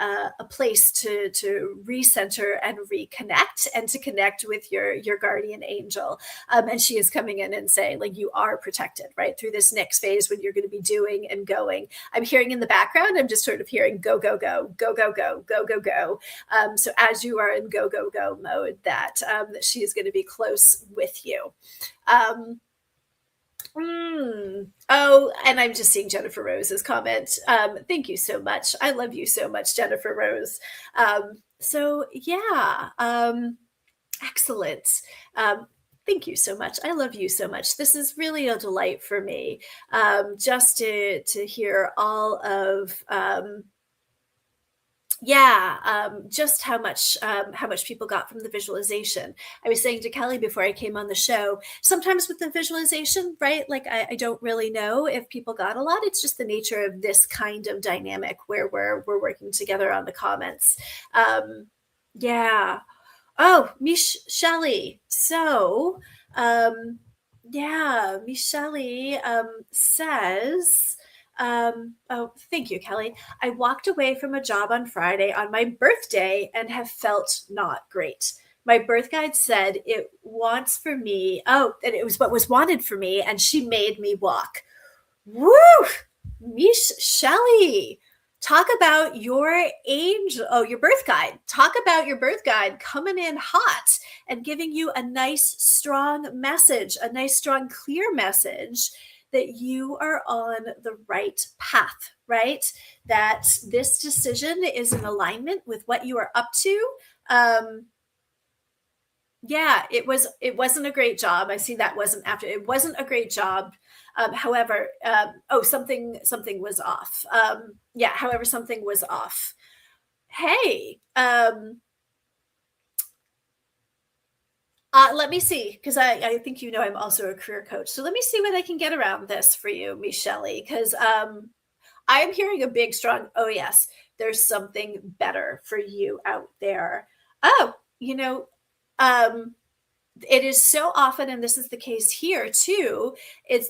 place to recenter and reconnect and to connect with your guardian angel. And she is coming in and saying, like, you are protected, right, through this next phase when you're going to be doing and going. I'm hearing in the background, I'm just sort of hearing go, go, go, go, go, go, go, go, go. So as you are in go, go, go mode, that she is going to be close with you. Oh, and I'm just seeing Jennifer Rose's comment. Thank you so much. I love you so much, Jennifer Rose. So yeah, excellent. Thank you so much. I love you so much. This is really a delight for me, just to hear all of just how much people got from the visualization. I was saying to Kelly before I came on the show, sometimes with the visualization, right? Like I don't really know if people got a lot. It's just the nature of this kind of dynamic where we're working together on the comments. Yeah. Oh, Shelley. So, yeah, Michelle says, oh, thank you, Kelly. I walked away from a job on Friday on my birthday and have felt not great. My birth guide said it wants for me. Oh, and it was what was wanted for me, and she made me walk. Woo! Shelley, talk about your your birth guide. Talk about your birth guide coming in hot and giving you a nice, strong message, a nice, strong, clear message that you are on the right path, right? That this decision is in alignment with what you are up to. Yeah, it wasn't a great job. I see that it wasn't a great job. However, something was off. However, something was off. Hey, let me see, because I think I'm also a career coach. So let me see what I can get around this for you, Michelle, because I am hearing a big, strong, oh, yes, there's something better for you out there. Oh, it is so often, and this is the case here too,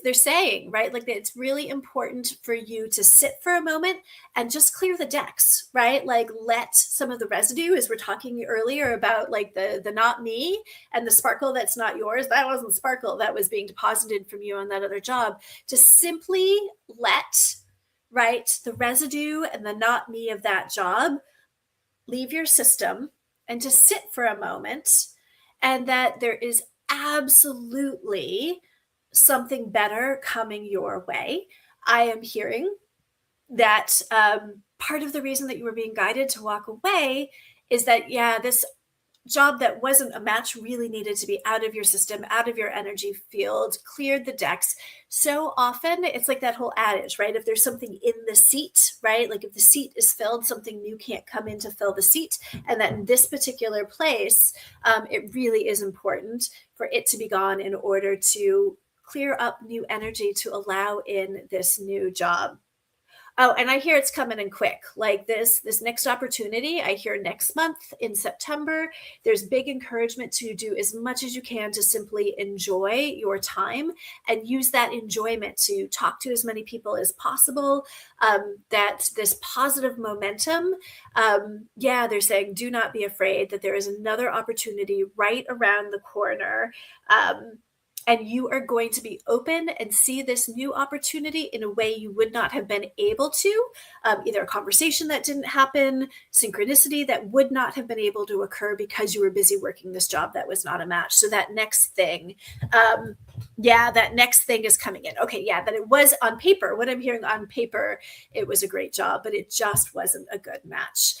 they're saying, right, like it's really important for you to sit for a moment and just clear the decks, right? Like let some of the residue, as we're talking earlier about like the not me and the sparkle that's not yours, that wasn't sparkle that was being deposited from you on that other job, to simply let, right, the residue and the not me of that job leave your system and to sit for a moment, and that there is absolutely something better coming your way. I am hearing that part of the reason that you were being guided to walk away is that, this job that wasn't a match really needed to be out of your system, out of your energy field, cleared the decks. So often it's like that whole adage, right? If there's something in the seat, right? Like if the seat is filled, something new can't come in to fill the seat. And that in this particular place, it really is important for it to be gone in order to clear up new energy to allow in this new job. Oh, and I hear it's coming in quick. Like this next opportunity, I hear next month in September. There's big encouragement to do as much as you can to simply enjoy your time and use that enjoyment to talk to as many people as possible. That this positive momentum, they're saying, do not be afraid that there is another opportunity right around the corner. And you are going to be open and see this new opportunity in a way you would not have been able to, either a conversation that didn't happen, synchronicity that would not have been able to occur because you were busy working this job that was not a match. So that next thing, that next thing is coming in. Okay, that it was on paper. What I'm hearing on paper, it was a great job, but it just wasn't a good match.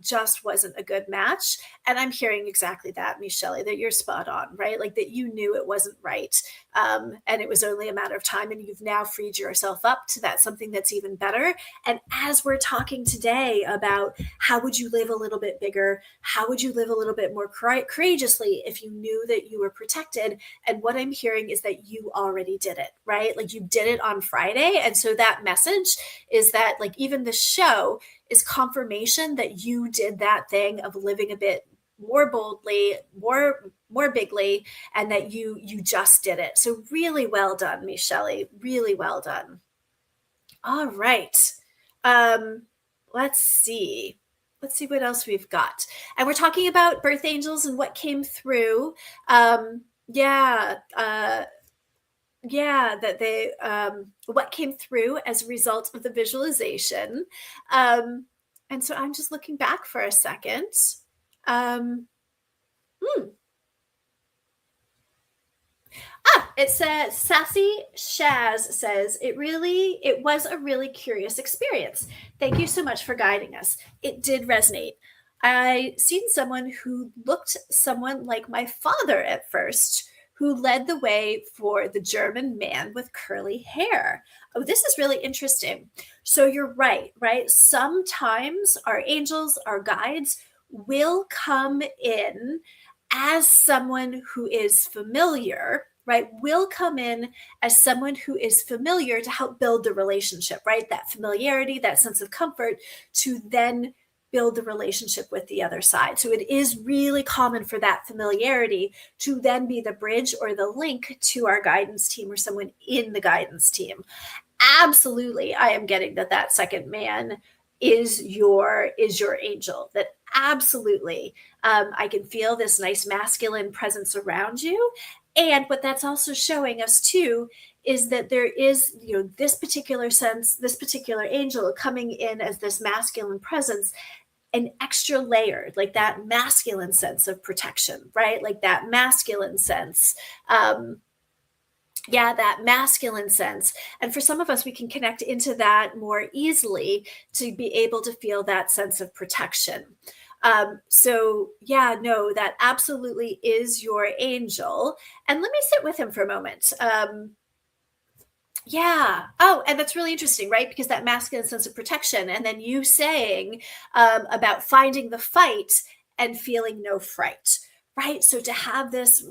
Just wasn't a good match. And I'm hearing exactly that, Michelle, that you're spot on, right? Like that you knew it wasn't right. And it was only a matter of time. And you've now freed yourself up to that something that's even better. And as we're talking today about how would you live a little bit bigger? How would you live a little bit more courageously if you knew that you were protected? And what I'm hearing is that you already did it, right? Like you did it on Friday. And so that message is that like even the show is confirmation that you did that thing of living a bit more boldly, more more bigly, and that you just did it. So really well done, Michelle. Really well done. All right. Um, let's see. Let's see what else we've got. And we're talking about birth angels and what came through. Yeah, yeah, that they what came through as a result of the visualization. And so I'm just looking back for a second. Um, hmm. It says Sassy Shaz says it was a really curious experience. Thank you so much for guiding us. It did resonate. I seen someone who looked someone like my father at first, who led the way for the German man with curly hair. Oh, this is really interesting. So you're right, right? Sometimes our angels, our guides will come in as someone who is familiar, right, will come in as someone who is familiar to help build the relationship, right? That familiarity, that sense of comfort to then build the relationship with the other side. So it is really common for that familiarity to then be the bridge or the link to our guidance team or someone in the guidance team. Absolutely, I am getting that second man is your angel. That absolutely, I can feel this nice masculine presence around you. And what that's also showing us too is that there is, this particular sense, this particular angel coming in as this masculine presence, an extra layer, like that masculine sense of protection, right? Like that masculine sense. Yeah, that masculine sense. And for some of us, we can connect into that more easily to be able to feel that sense of protection. So yeah, no, that absolutely is your angel. And let me sit with him for a moment. Yeah. Oh, and that's really interesting, right? Because that masculine sense of protection, and then you saying about finding the fight and feeling no fright, right? So to have this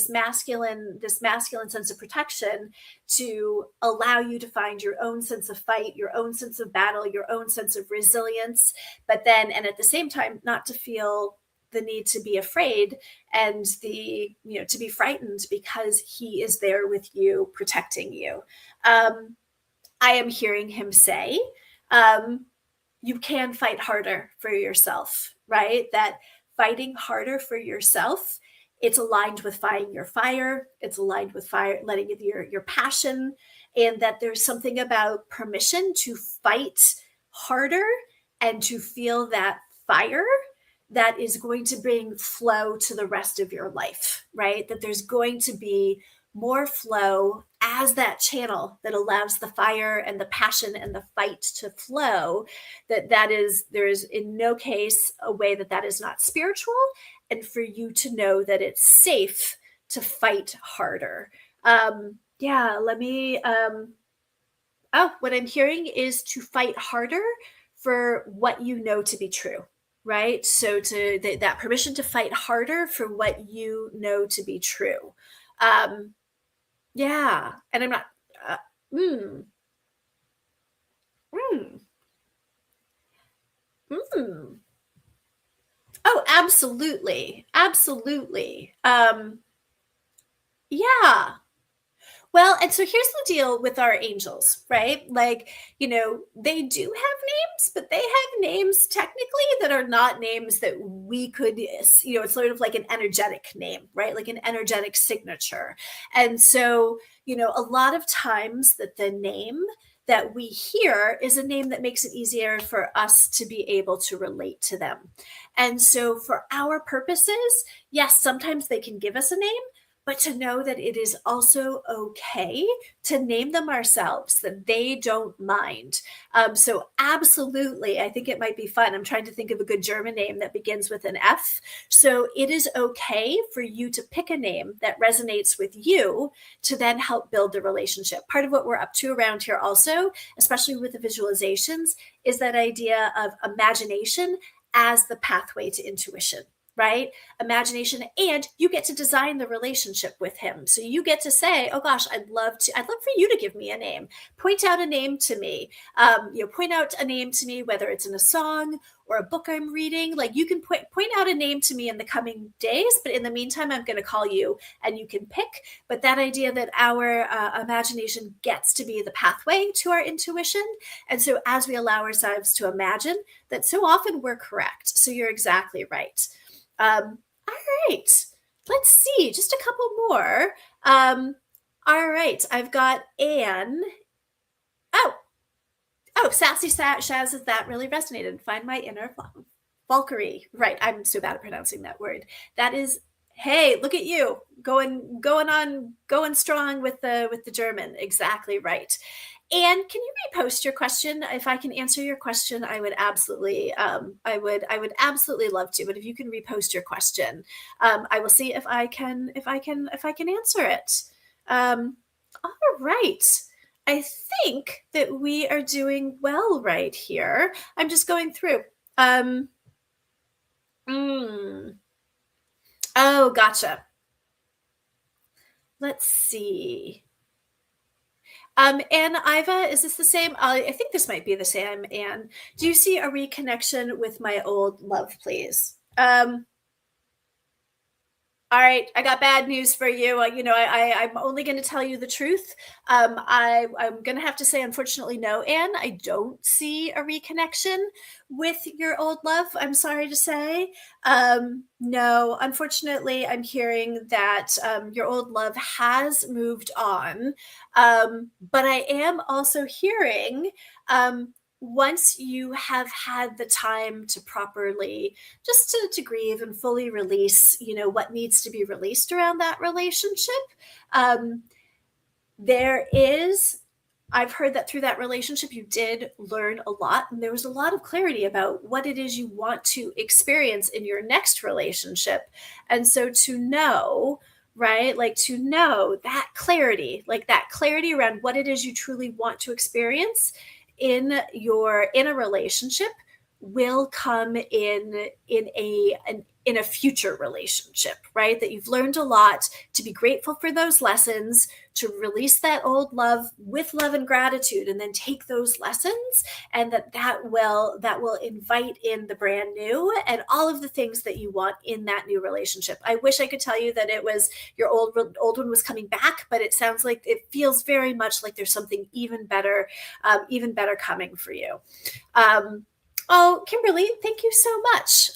masculine sense of protection to allow you to find your own sense of fight, your own sense of battle, your own sense of resilience, but then and at the same time not to feel the need to be afraid and to be frightened, because he is there with you protecting you. I am hearing him say, you can fight harder for yourself, right? That fighting harder for yourself, it's aligned with fighting your fire. It's aligned with fire, letting your passion, and that there's something about permission to fight harder and to feel that fire that is going to bring flow to the rest of your life, right? That there's going to be more flow as that channel that allows the fire and the passion and the fight to flow. There is in no case a way that is not spiritual, and for you to know that it's safe to fight harder. Yeah, let me what I'm hearing is to fight harder for what you know to be true, right? So that permission to fight harder for what you know to be true. Yeah, and I'm not. Uh, mm, mm, mm. Oh, absolutely, absolutely. Yeah. Well, and so here's the deal with our angels, right? Like, they do have names, but they have names technically that are not names that we could, it's sort of like an energetic name, right? Like an energetic signature. And so, a lot of times that the name that we hear is a name that makes it easier for us to be able to relate to them. And so for our purposes, yes, sometimes they can give us a name, but to know that it is also okay to name them ourselves, that they don't mind. So absolutely, I think it might be fun. I'm trying to think of a good German name that begins with an F. So it is okay for you to pick a name that resonates with you to then help build the relationship. Part of what we're up to around here also, especially with the visualizations, is that idea of imagination as the pathway to intuition, right? Imagination, and you get to design the relationship with him. So you get to say, oh gosh, I'd love for you to give me a name. Point out a name to me. Point out a name to me, whether it's in a song or a book I'm reading. Like, you can point out a name to me in the coming days, but in the meantime, I'm going to call you and you can pick. But that idea that our imagination gets to be the pathway to our intuition. And so as we allow ourselves to imagine, that so often we're correct. So you're exactly right. All right. Let's see, just a couple more. All right, I've got Anne. Oh, Sassy Shaz, that really resonated. Find my inner Valkyrie. Right, I'm so bad at pronouncing that word. That is, hey, look at you going strong with the German. Exactly right. And can you repost your question? If I can answer your question, I would absolutely, I would absolutely love to. But if you can repost your question, I will see if I can answer it. All right. I think that we are doing well right here. I'm just going through. Oh, gotcha. Let's see. And Iva, is this the same? I think this might be the same. And do you see a reconnection with my old love, please? All right, I got bad news for you. I'm only going to tell you the truth. I'm going to have to say, unfortunately, no, Anne. I don't see a reconnection with your old love. I'm sorry to say. No, unfortunately, I'm hearing that your old love has moved on. But I am also hearing once you have had the time to properly just to grieve and fully release, what needs to be released around that relationship. I've heard that through that relationship, you did learn a lot, and there was a lot of clarity about what it is you want to experience in your next relationship. And so to know, right, like to know that clarity around what it is you truly want to experience in a relationship will come in a future relationship, right? That you've learned a lot, to be grateful for those lessons, to release that old love with love and gratitude, and then take those lessons, and that will invite in the brand new and all of the things that you want in that new relationship. I wish I could tell you that it was your old one was coming back, but it sounds like it feels very much like there's something even better coming for you. Oh, Kimberly, thank you so much.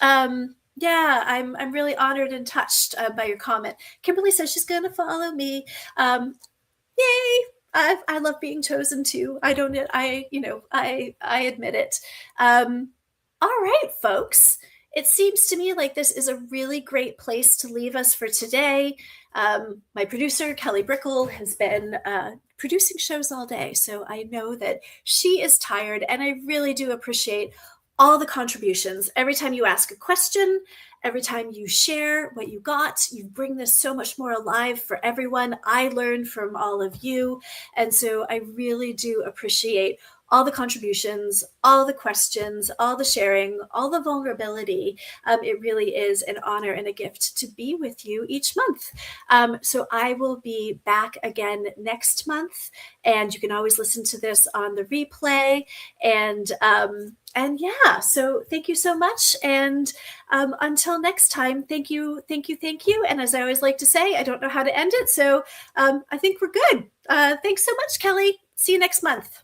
Yeah, I'm really honored and touched by your comment. Kimberly says she's going to follow me. Yay! I love being chosen too. I admit it. All right, folks. It seems to me like this is a really great place to leave us for today. My producer, Kelly Brickle, has been producing shows all day, so I know that she is tired, and I really do appreciate all the contributions. Every time you ask a question, every time you share what you got, you bring this so much more alive for everyone. I learn from all of you. And so I really do appreciate all the contributions, all the questions, all the sharing, all the vulnerability. It really is an honor and a gift to be with you each month. So I will be back again next month, and you can always listen to this on the replay. And yeah, so thank you so much. And until next time, thank you. And as I always like to say, I don't know how to end it. So I think we're good. Thanks so much, Kelly. See you next month.